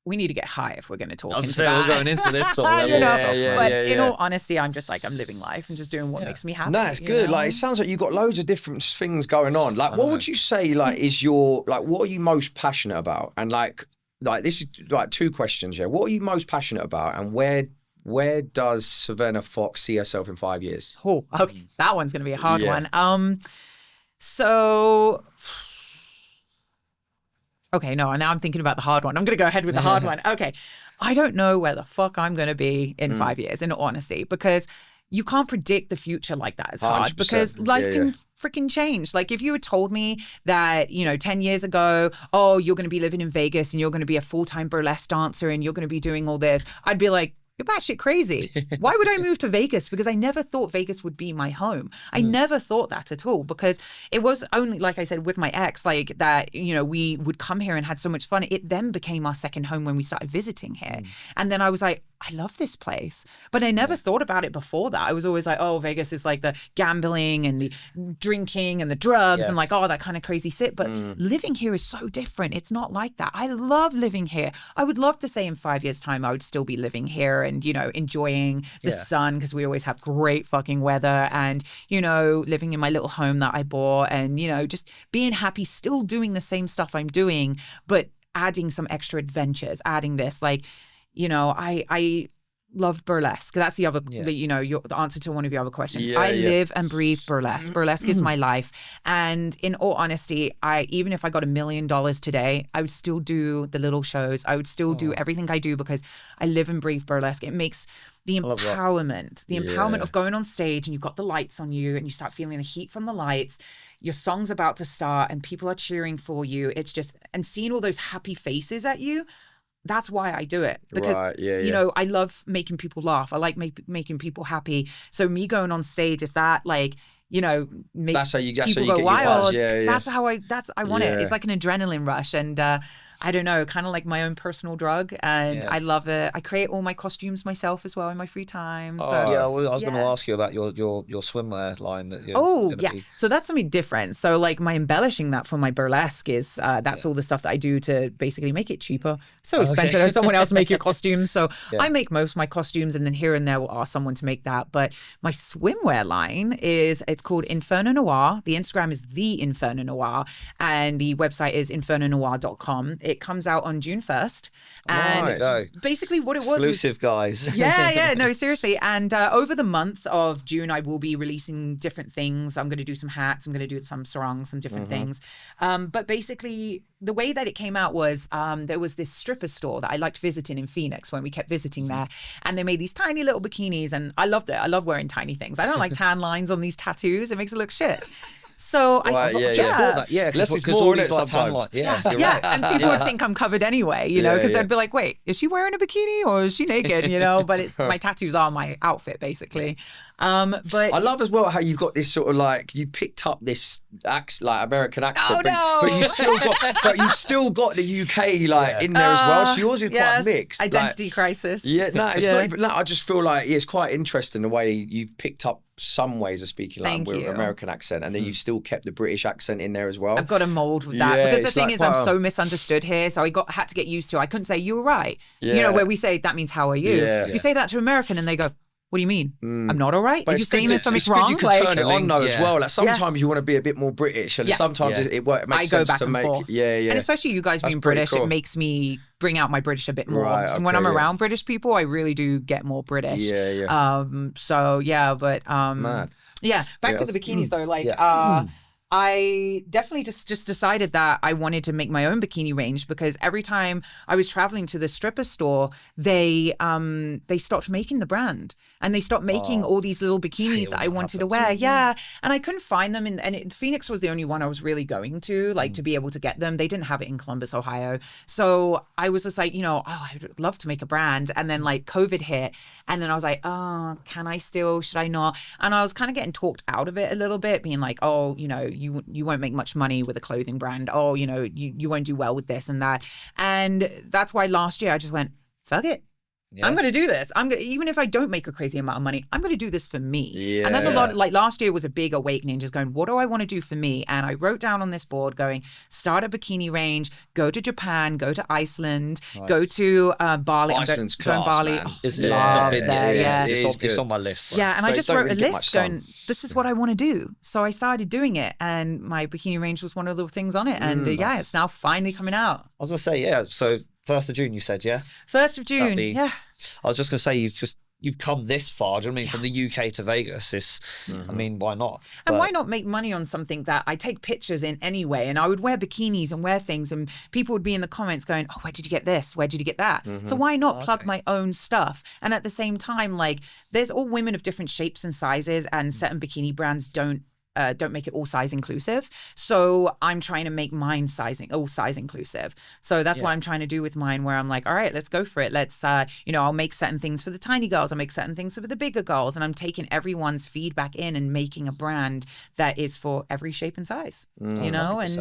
we need to get high if we're going to talk into that.
We're going into this sort of
you know?
stuff.
But in all honesty, I'm just like, I'm living life and just doing what makes me happy.
No, it's good. Like, it sounds like you've got loads of different things going on. Like, what would you say, like, is your, like, what are you most passionate about? And like this is like 2 questions, yeah. What are you most passionate about, and where does Cervena Fox see herself in 5 years?
Oh, okay. That one's going to be a hard one. So... Okay, no, now I'm thinking about the hard one. I'm going to go ahead with the hard one. Okay, I don't know where the fuck I'm going to be in 5 years, in all honesty, because you can't predict the future like that. It's hard because life can freaking change. Like if you had told me that, 10 years ago, oh, you're going to be living in Vegas and you're going to be a full-time burlesque dancer and you're going to be doing all this, I'd be like, you're batshit crazy. Why would I move to Vegas? Because I never thought Vegas would be my home. I never thought that at all, because it was only, like I said, with my ex, like that, we would come here and had so much fun. It then became our second home when we started visiting here. And then I was like, I love this place. But I never thought about it before that. I was always like, oh, Vegas is like the gambling and the drinking and the drugs and like, oh, that kind of crazy shit. But living here is so different. It's not like that. I love living here. I would love to say in 5 years' time, I would still be living here and, enjoying the sun, because we always have great fucking weather, and, living in my little home that I bought, and, just being happy, still doing the same stuff I'm doing, but adding some extra adventures, adding this, like, I love burlesque. That's the other, the answer to one of your other questions. I live and breathe burlesque. Burlesque is my life. And in all honesty, even if I got $1 million today, I would still do the little shows. I would still do everything I do because I live and breathe burlesque. It makes the empowerment of going on stage and you've got the lights on you and you start feeling the heat from the lights. Your song's about to start and people are cheering for you. It's just, and seeing all those happy faces at you, that's why I do it, because, I love making people laugh. I like making people happy. So me going on stage, if that makes people go wild, that's how I want it. It's like an adrenaline rush. And I don't know, kind of like my own personal drug, and I love it. I create all my costumes myself as well in my free time. So
I was going to ask you about your swimwear line that you're
So that's something different. So like my embellishing that for my burlesque is that's all the stuff that I do to basically make it cheaper. So expensive as someone else make your costumes. So I make most of my costumes, and then here and there will ask someone to make that. But my swimwear line it's called Inferno Noir. The Instagram is The Inferno Noir, and the website is infernonoir.com. It comes out on June 1st. And basically what it was...
Exclusive, guys.
No, seriously. And over the month of June, I will be releasing different things. I'm going to do some hats. I'm going to do some sarongs, some different things. But basically, the way that it came out was there was this stripper store that I liked visiting in Phoenix when we kept visiting there. And they made these tiny little bikinis. And I loved it. I love wearing tiny things. I don't like tan lines on these tattoos. It makes it look shit. So I thought,
less is more in it sometimes.
And people would think I'm covered anyway, because they'd be like, wait, is she wearing a bikini or is she naked, But it's my tattoos are my outfit, basically. But
I love as well how you've got this sort of like, you picked up this American accent, but you still got the UK in there as well. So yours is quite mixed.
Identity crisis.
Yeah, no, it's not even that. I just feel like it's quite interesting the way you've picked up some ways of speaking with an American accent, and then you've still kept the British accent in there as well.
I've got a mold with that because the thing is, I'm so misunderstood here, so I had to get used to. I couldn't say you were right. Where we say that means how are you. You say that to American and they go, what do you mean? I'm not all right? Are you saying there's something wrong?
You can turn it on though as well. Like sometimes you want to be a bit more British, and sometimes it makes sense to make. And
especially you guys being British, it makes me bring out my British a bit more. So when I'm around British people, I really do get more British.
Mad.
Back to the bikinis though. I definitely just decided that I wanted to make my own bikini range, because every time I was traveling to the stripper store, they stopped making the brand, and they stopped making all these little bikinis that I wanted to wear. And I couldn't find them, and Phoenix was the only one I was really going to, to be able to get them. They didn't have it in Columbus, Ohio. So I was just like, I'd love to make a brand. And then COVID hit, and then I was like, oh, can I still? Should I not? And I was kind of getting talked out of it a little bit, being like, oh, you won't make much money with a clothing brand. Oh, you won't do well with this and that. And that's why last year I just went, fuck it. Yeah. I'm going to do this. Even if I don't make a crazy amount of money, I'm going to do this for me. Yeah. And that's a lot. Like last year was a big awakening, just going, what do I want to do for me? And I wrote down on this board going, start a bikini range, go to Japan, go to Iceland, go to Bali.
Iceland's class,
Bali.
man.
It's not been there. It's on my list.
Right? Yeah, and I just wrote a list going, this is what I want to do. So I started doing it, and my bikini range was one of the things on it. And it's now finally coming out.
I was going to say, so 1st of June, you said, yeah?
1st of June, yeah.
I was just going to say, you've come this far. Do you know what I mean? From the UK to Vegas. I mean, why not?
And why not make money on something that I take pictures in anyway? And I would wear bikinis and wear things, and people would be in the comments going, oh, where did you get this? Where did you get that? So why not plug my own stuff? And at the same time, like, there's all women of different shapes and sizes, and certain bikini brands don't make it all size inclusive. So I'm trying to make mine all size inclusive. So that's what I'm trying to do with mine, where I'm like, all right, let's go for it. Let's, I'll make certain things for the tiny girls. I'll make certain things for the bigger girls. And I'm taking everyone's feedback in and making a brand that is for every shape and size, and,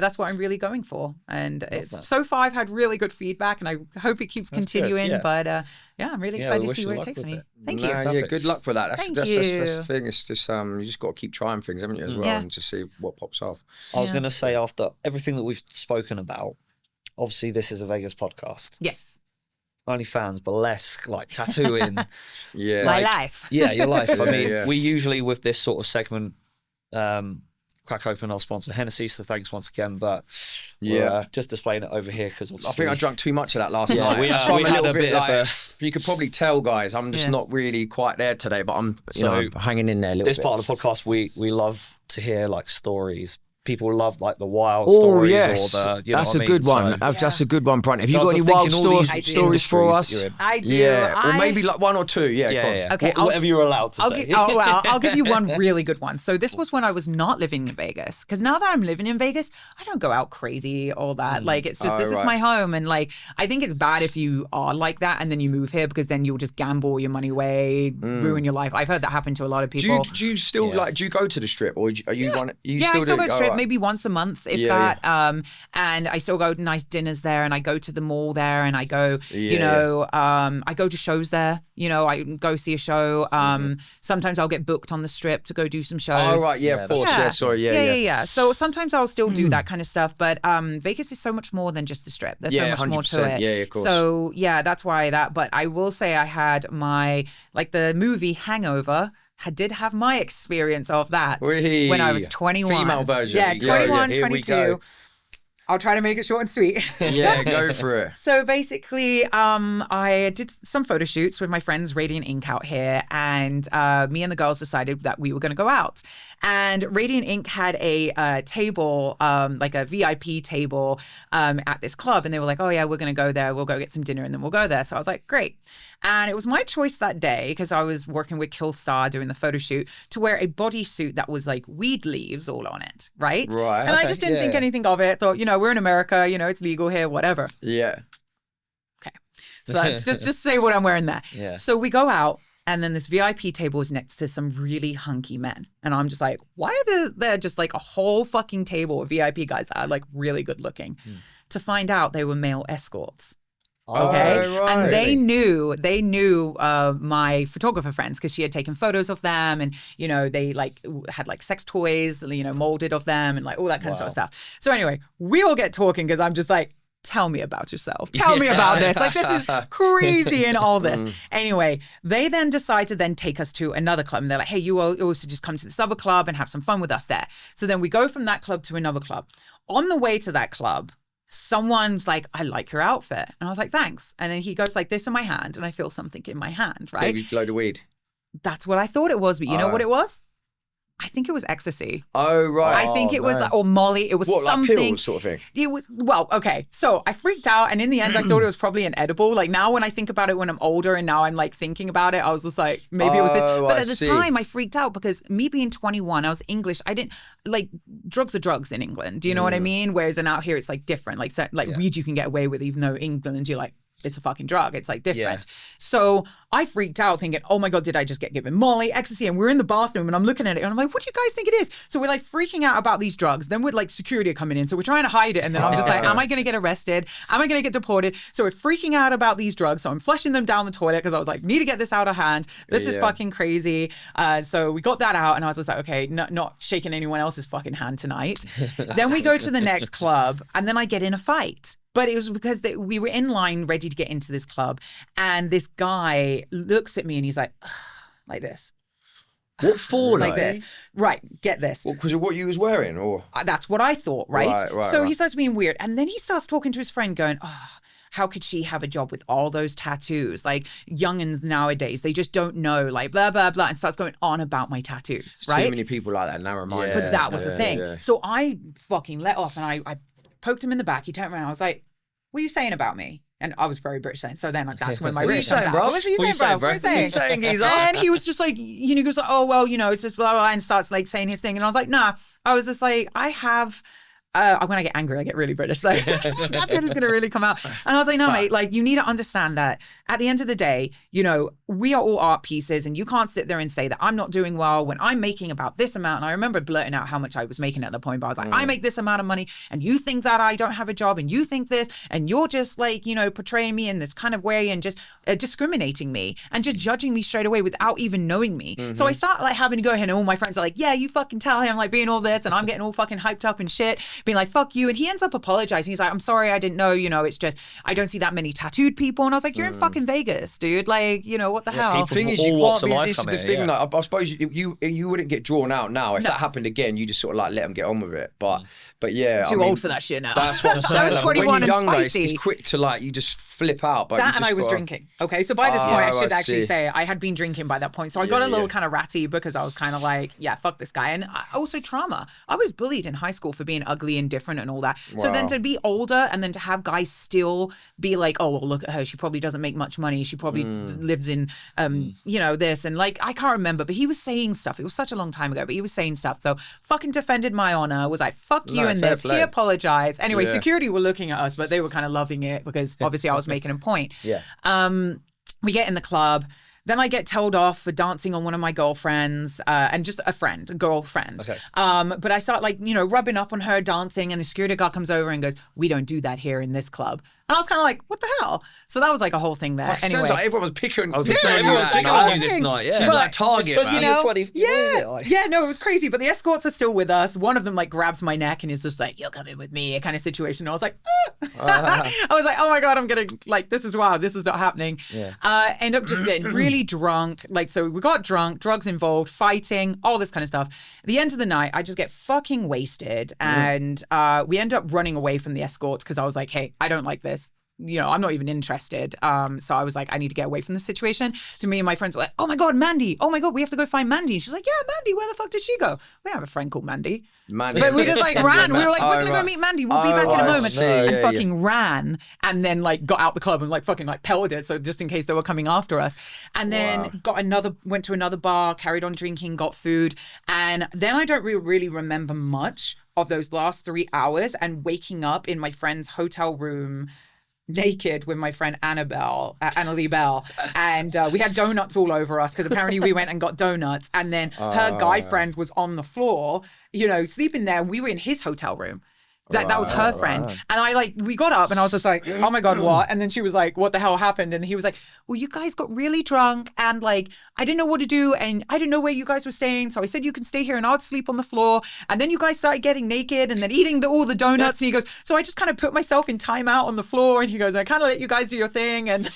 that's what I'm really going for. And so far I've had really good feedback, and I hope it keeps continuing. Good, But I'm really excited to see where it takes me. Thank you.
Yeah, good luck with that. That's the thing. It's just you just got to keep trying things, haven't you, as well, and just see what pops off.
I was going to say, after everything that we've spoken about, obviously this is a Vegas podcast.
Yes.
Onlyfans, burlesque, like tattooing.
My life.
Yeah, your life. I mean, we usually, with this sort of segment, crack open our sponsor Hennessy, so thanks once again. But just displaying it over here because
I think I drank too much of that last night. We had a bit of you could probably tell, guys, I'm just not really quite there today, but I'm hanging in there a little bit.
This part of the podcast, we love to hear like stories. People love like the wild stories.
Yes.
Or the,
that's a good one. That's a good one, Brent. Have you got any wild stories for us?
I do.
Yeah, or maybe like one or two. Yeah.
Okay,
whatever you're allowed to say.
I'll give you one really good one. So this was when I was not living in Vegas. Because now that I'm living in Vegas, I don't go out crazy, all that. Like, it's just, this is my home. And like, I think it's bad if you are like that and then you move here, because then you'll just gamble your money away, ruin your life. I've heard that happen to a lot of people.
Do you still do you go to the strip, or are you one?
I still go to strip. Maybe once a month, if that. And I still go to nice dinners there, and I go to the mall there, and I go, I go to shows there. I go see a show. Sometimes I'll get booked on the strip to go do some shows.
Oh, right, of course. Yeah, sorry,
yeah. So sometimes I'll still do that kind of stuff, but Vegas is so much more than just the strip. There's so much 100%. More to it.
Yeah, of course.
So that's why but I will say I had the movie Hangover. I did have my experience of that when I was 21.
Female version.
Yeah, 21, 22. I'll try to make it short and sweet.
Yeah, go for it.
So basically, I did some photo shoots with my friends Radiant Ink out here, and me and the girls decided that we were going to go out. And Radiant Ink had a table, like a VIP table at this club. And they were like, oh, yeah, we're going to go there. We'll go get some dinner and then we'll go there. So I was like, great. And it was my choice that day, because I was working with Killstar doing the photo shoot, to wear a bodysuit that was like weed leaves all on it. Right.
Right.
And I just didn't think anything of it. Thought, we're in America, it's legal here, whatever.
Yeah.
Okay. So just say what I'm wearing there.
Yeah.
So we go out. And then this VIP table is next to some really hunky men. And I'm just like, why are there just like a whole fucking table of VIP guys that are like really good looking? To find out they were male escorts. Okay.
Oh, right.
And they knew my photographer friends, because she had taken photos of them, and, they like had like sex toys, molded of them, and like all that kind of sort of stuff. So anyway, we all get talking, because I'm just like, tell me about yourself. Tell me about this. Like, this is crazy and all this. Anyway, they then decide to then take us to another club. And they're like, hey, you also just come to this other club and have some fun with us there. So then we go from that club to another club. On the way to that club, someone's like, I like your outfit. And I was like, thanks. And then he goes like this in my hand, and I feel something in my hand, right?
Maybe a load of weed.
That's what I thought it was. But you know what it was? I think it was ecstasy.
Oh, right.
I think it was, or Molly. It was something.
Like pills sort of thing?
It was, okay. So I freaked out, and in the end, I thought it was probably an edible. Like, now when I think about it when I'm older, and now I'm like thinking about it, I was just like, maybe it was this. But at the time, I freaked out, because me being 21, I was English. I didn't, like, drugs are drugs in England. Do you know what I mean? Whereas out here, it's like different. Like weed you can get away with, even though England, you're like, it's a fucking drug. It's like different. So I freaked out thinking, oh my God, did I just get given Molly, ecstasy? And we're in the bathroom and I'm looking at it and I'm like, what do you guys think it is? So we're like freaking out about these drugs. Then we're like security coming in. So we're trying to hide it. And then I'm just like, am I going to get arrested? Am I going to get deported? So we're freaking out about these drugs. So I'm flushing them down the toilet because I was like, need to get this out of hand. This is fucking crazy. So we got that out and I was just like, okay, not shaking anyone else's fucking hand tonight. Then we go to the next club and then I get in a fight. But it was because we were in line ready to get into this club. And this guy looks at me and he's like this.
What for?
Like this. Right, get this.
Because of what you was wearing? Or
that's what I thought, right? So
right.
he starts being weird. And then he starts talking to his friend going, how could she have a job with all those tattoos? Like youngins nowadays, they just don't know, like blah, blah, blah, and starts going on about my tattoos, right?
Too many people like that, narrow-minded.
But that was the thing. Yeah. So I fucking let off and I poked him in the back. He turned around. I was like, what are you saying about me? And I was very British then. So then that's when my British comes out. What are you saying, bro? What are you saying? And he was just like, he goes, oh, well, it's just blah, blah, and starts like saying his thing. And I was like, nah. I was just like, I have... when I get angry, I get really British. So that's when it's going to really come out. And I was like, no, mate, like you need to understand that at the end of the day, we are all art pieces and you can't sit there and say that I'm not doing well when I'm making about this amount. And I remember blurting out how much I was making at the point, but I was like, I make this amount of money and you think that I don't have a job and you think this and you're just like, portraying me in this kind of way and just discriminating me and just judging me straight away without even knowing me. Mm-hmm. So I start like having to go ahead and all my friends are like, yeah, you fucking tell him like being all this and I'm getting all fucking hyped up and shit. Being like, fuck you. And he ends up apologizing. He's like, I'm sorry, I didn't know, it's just, I don't see that many tattooed people. And I was like, you're in fucking Vegas, dude. Like, what the hell?
The thing is, you can't be, this is the thing, like, I suppose you wouldn't get drawn out now. If that happened again, you just sort of like let them get on with it. But yeah.
Too old for that shit now.
That's what I'm saying.
I was 21 and spicy.
It's quick to like, you just flip out. But
that and I was drinking. Okay, so by this point, I should actually say I had been drinking by that point. So I got a little kind of ratty because I was kind of like, yeah, fuck this guy. And also trauma. I was bullied in high school for being ugly and different and all that. Wow. So then to be older and then to have guys still be like, oh, well, look at her. She probably doesn't make much money. She probably lives in, this. And like, I can't remember, but he was saying stuff. It was such a long time ago, but he was saying stuff. So fucking defended my honor, was like, fuck you and this. Play. He apologized. Anyway, security were looking at us, but they were kind of loving it because obviously I was making a point.
Yeah.
We get in the club. Then I get told off for dancing on one of my girlfriends and just a girlfriend. Okay. But I start like, rubbing up on her dancing and the security guard comes over and goes, we don't do that here in this club. And I was kind of like, what the hell? So that was like a whole thing there. Anyway.
Sounds like everyone was picking.
I was saying everyone was picking on you this night. Yeah.
She's like Target, man.
20.
Yeah, no, it was crazy. But the escorts are still with us. One of them like grabs my neck and is just like, you're coming with me, a kind of situation. And I was like, I was like, oh my God, I'm going to like, this is not happening. Yeah. End up just getting really drunk. Like, so we got drunk, drugs involved, fighting, all this kind of stuff. At the end of the night, I just get fucking wasted. And we end up running away from the escorts because I was like, hey, I don't like this. I'm not even interested. So I was like, I need to get away from the situation. So me and my friends were like, oh my God, Mandy. Oh my God, we have to go find Mandy. And she's like, yeah, Mandy, where the fuck did she go? We don't have a friend called Mandy. But we just like ran. We were like, we're going to go meet Mandy. We'll be back in a moment. And fucking ran and then like got out the club and like fucking like pelted. So just in case they were coming after us. And then went to another bar, carried on drinking, got food. And then I don't really remember much of those last 3 hours and waking up in my friend's hotel room naked with my friend Annalie Bell, and we had donuts all over us because apparently we went and got donuts, and then her guy friend was on the floor, sleeping there. We were in his hotel room. That was her friend. And we got up and I was just like, oh my God, what? And then she was like, what the hell happened? And he was like, well, you guys got really drunk and like, I didn't know what to do. And I didn't know where you guys were staying. So I said, you can stay here and I'll sleep on the floor. And then you guys started getting naked and then eating all the donuts. And he goes, so I just kind of put myself in timeout on the floor. And he goes, I kind of let you guys do your thing. And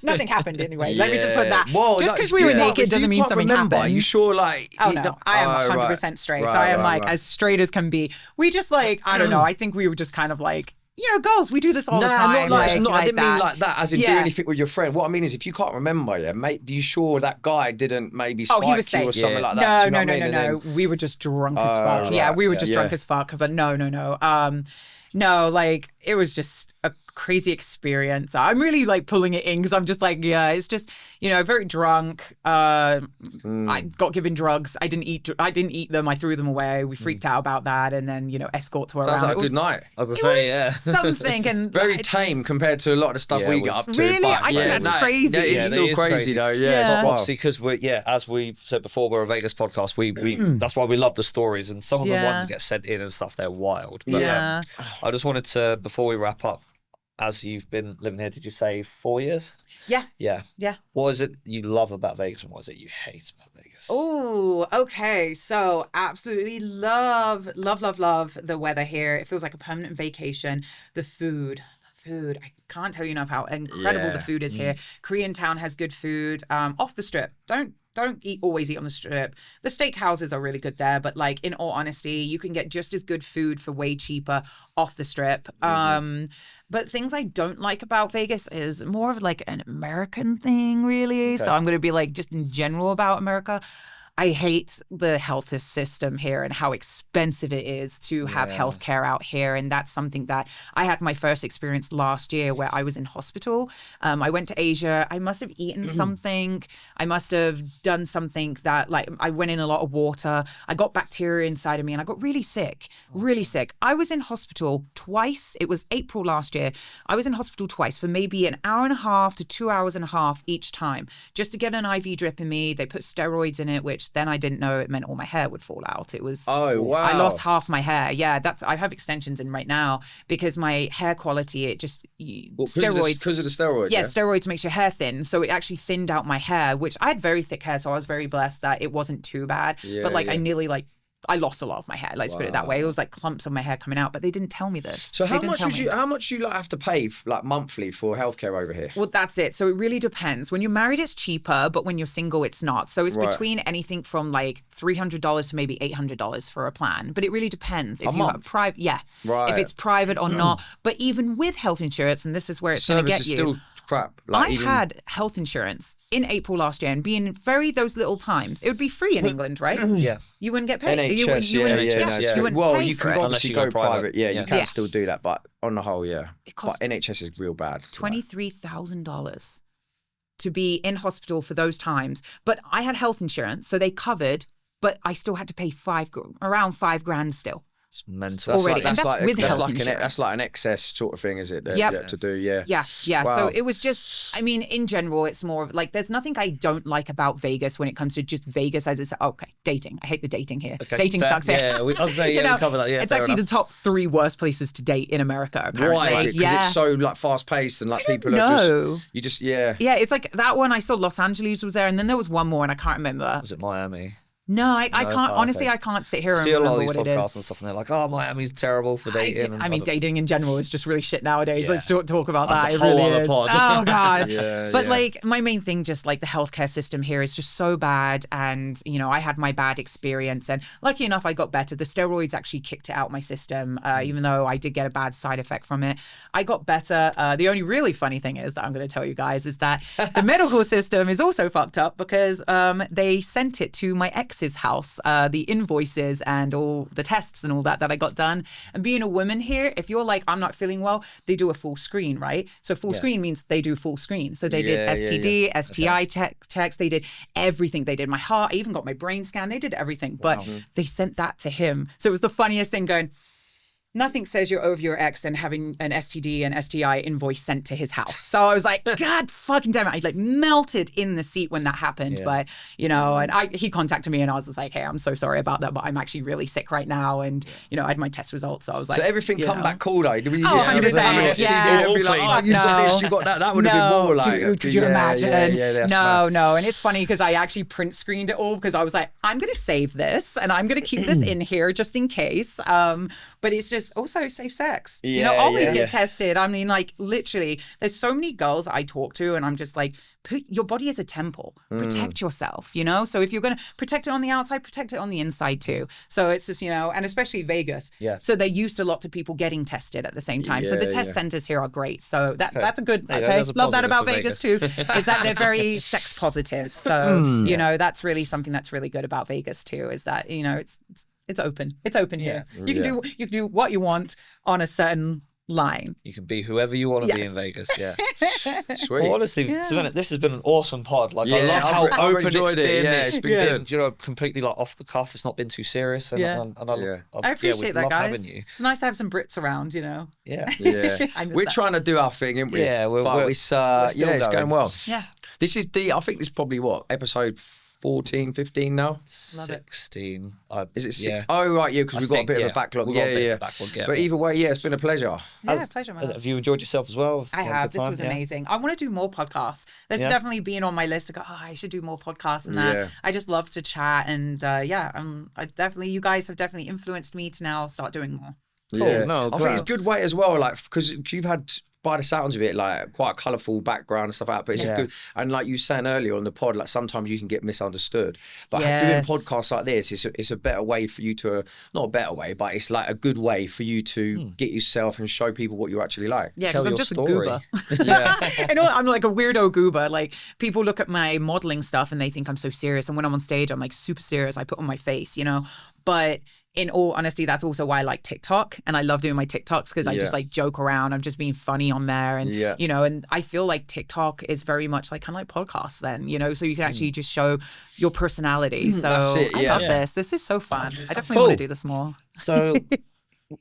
nothing happened anyway. Let me just put that. Well, just because we were naked doesn't mean something happened.
Are you sure like...
Oh no, I am 100% straight. I am as straight as can be. We just like, I don't know. I think we were just kind of like, girls, we do this all the time.
I didn't mean like that, as in do anything with your friend. What I mean is, if you can't remember, mate, are you sure that guy didn't maybe spike you or something like that?
No. We were just drunk as fuck. We were just drunk as fuck. But no. No, like, it was just a crazy experience. I'm really like pulling it in because I'm just like, yeah, it's just, you know, very drunk. I got given drugs. I didn't eat them. I threw them away. We freaked out about that. And then, you know, escorts were
Sounds
around.
like a good night.
I was gonna say, yeah.
Something. And
very tame compared to a lot of the stuff we get up to.
Really?
But,
I think that's crazy.
Yeah, it's still crazy though. Yeah.
Obviously, because as we said before, we're a Vegas podcast. We that's why we love the stories, and some of the ones that get sent in and stuff, they're wild. But, I just wanted to, before we wrap up, as you've been living here, did you say 4 years?
Yeah.
Yeah. What is it you love about Vegas, and what is it you hate about Vegas?
Oh, okay. So absolutely love the weather here. It feels like a permanent vacation. The food. I can't tell you enough how incredible the food is here. Koreatown has good food. Off the strip. Don't always eat on the strip. The steak houses are really good there, but like in all honesty, you can get just as good food for way cheaper off the strip. But things I don't like about Vegas is more of like an American thing, really. Okay. So I'm going to be like just in general about America. I hate the health system here and how expensive it is to have healthcare out here. And that's something that I had my first experience last year where I was in hospital. I went to Asia. I must have eaten something. I must have done something that, like, I went in a lot of water. I got bacteria inside of me and I got really sick. I was in hospital twice. It was April last year. I was in hospital twice for maybe an hour and a half to 2 hours and a half each time just to get an IV drip in me. They put steroids in it, which then I didn't know it meant all my hair would fall out. It was,
oh, wow.
I lost half my hair. Yeah, I have extensions in right now because my hair quality, it just, steroids.
Because of the steroids?
Yeah, steroids makes your hair thin. So it actually thinned out my hair, which I had very thick hair. So I was very blessed that it wasn't too bad. But I nearly I lost a lot of my hair. Let's put it that way. It was like clumps of my hair coming out, but they didn't tell me this.
So how much you like have to pay like monthly for healthcare over here?
Well, that's it. So it really depends. When you're married, it's cheaper, but when you're single, it's not. So it's between anything from like $300 to maybe $800 for a plan. But it really depends if you have private. Yeah, if it's private or not. But even with health insurance, and this is where it's going to get you.
Still crap.
I had health insurance in April last year, and being those little times, it would be free in England, right?
Yeah.
You wouldn't get paid.
NHS,
you wouldn't
well,
pay
you
for
can
it.
obviously go private. Yeah, you can still do that, but on the whole, it costs, but NHS is real bad.
$23,000 to be in hospital for those times. But I had health insurance, so they covered, but I still had to pay around $5,000 still.
It's mental.
Already. That's
like an excess sort of thing, is it? To do,
Yeah. Wow. So it was just, I mean, in general, it's more of like, there's nothing I don't like about Vegas when it comes to just Vegas as it's, okay, dating. I hate the dating here. Okay. Dating sucks here.
Yeah, we cover that. Yeah,
it's actually the top 3 worst places to date in America, apparently.
Why is it? Because it's so like fast paced and like people are just, Yeah,
it's like that one. I saw Los Angeles was there, and then there was one more, and I can't remember.
Was it Miami?
No, I can't. Honestly, I can't sit here and remember what it is.
See a lot of these podcasts and stuff, and they're like, "Oh, Miami's terrible for dating."
I mean, dating in general is just really shit nowadays. Yeah. Let's talk about that.
It really is.
Oh God. But like, my main thing, just like the healthcare system here is just so bad, and you know, I had my bad experience, and lucky enough, I got better. The steroids actually kicked it out my system, even though I did get a bad side effect from it. I got better. The only really funny thing is that I'm going to tell you guys is that the medical system is also fucked up because they sent it to my ex's house. The invoices and all the tests and all that I got done. And being a woman here, if you're like, I'm not feeling well, they do a full screen, right? So full screen means they do full screen. So they did STD, STI checks. They did everything. They did my heart. I even got my brain scan. They did everything. But they sent that to him. So it was the funniest thing going, nothing says you're over your ex than having an STD and STI invoice sent to his house. So I was like, God fucking damn it. I like melted in the seat when that happened. But, you know, and he contacted me and I was just like, hey, I'm so sorry about that, but I'm actually really sick right now. And, you know, I had my test results. So I was like,
so everything come back cool though? Did we,
100%.
Yeah. Be like, oh, you got this, you got that. That would have been more like.
Could you imagine?
No.
And it's funny because I actually print screened it all because I was like, I'm going to save this and I'm going to keep this in here just in case. But it's just also safe sex. You know, always get tested. I mean, like literally, there's so many girls that I talk to and I'm just like, your body is a temple. Protect yourself, you know? So if you're going to protect it on the outside, protect it on the inside too. So it's just, you know, and especially Vegas.
Yeah.
So they're used to a lot of people getting tested at the same time. So the test centers here are great. So that's a good, love that about Vegas too, is that they're very sex positive. So, you know, that's really something that's really good about Vegas too, is that, you know, it's open. It's open here. You can do what you want on a certain line.
You can be whoever you want to be in Vegas. Yeah.
Sweet.
Well, honestly, Cervena, this has been an awesome pod. Like, I
Yeah,
love how
I've
open
enjoyed
it's
it.
been.
Yeah, it's been good.
You know, completely like off the cuff. It's not been too serious. And,
I appreciate that,
love
guys.
having you.
It's nice to have some Brits around, you know.
Yeah.
Yeah.
I miss
We're
that.
trying to do our thing, aren't we?
Yeah, we're
it's
still
it's going well.
Yeah.
This is I think this is probably what, episode 14, 15 now?
Love it.
16.
Is it 6?
Yeah.
Oh, right, yeah, because we've got a bit of a backlog.
We've got a bit of a backlog, yeah.
But either way, yeah, it's been a pleasure.
Yeah, pleasure, man.
Have you enjoyed yourself as well?
I have. This was amazing. I want to do more podcasts. This has definitely been on my list to go, I should do more podcasts and that.
Yeah.
I just love to chat. And you guys have definitely influenced me to now start doing more.
Cool.
Yeah.
No,
I think it's a good way as well, like, because you've had, by the sounds of it, like quite a colourful background and stuff like that. But it's a good, and like you were saying earlier on the pod, like sometimes you can get misunderstood. But doing podcasts like this, it's a better way for you to, not a better way, but it's like a good way for you to get yourself and show people what you're actually like.
Yeah, because I'm just
story.
a goober.
Yeah.
I know I'm like a weirdo goober. Like people look at my modeling stuff and they think I'm so serious. And when I'm on stage, I'm like super serious. I put on my face, you know. But in all honesty, that's also why I like TikTok, and I love doing my TikToks because I just like joke around. I'm just being funny on there, and you know, and I feel like TikTok is very much like kind of like podcasts, then, you know, so you can actually just show your personality. So
That's it,
I love this. This is so fun. I definitely want to do this more.
So,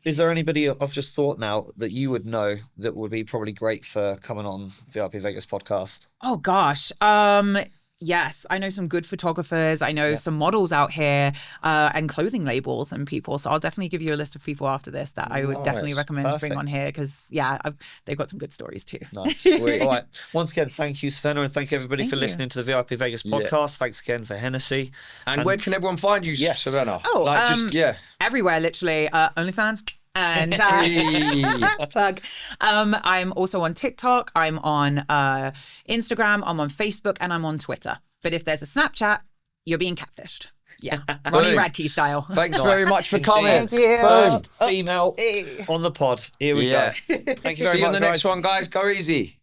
is there anybody I've just thought now that you would know that would be probably great for coming on VIP Vegas podcast?
Oh gosh. Yes, I know some good photographers. I know some models out here and clothing labels and people. So I'll definitely give you a list of people after this that I would definitely recommend to bring on here because, they've got some good stories too.
Nice. All right. Once again, thank you, Cervena, and thank you everybody for listening to the VIP Vegas podcast. Thanks again for Hennessy.
And where can everyone find you, Cervena?
Oh, like, everywhere, literally. OnlyFans. And plug. I'm also on TikTok. I'm on Instagram. I'm on Facebook, and I'm on Twitter. But if there's a Snapchat, you're being catfished. Yeah, Ronnie Radke style.
Thanks very much for coming.
Thank you.
First female on the pod. Here we go. Thank you very much.
See you on the next one, guys. Go easy.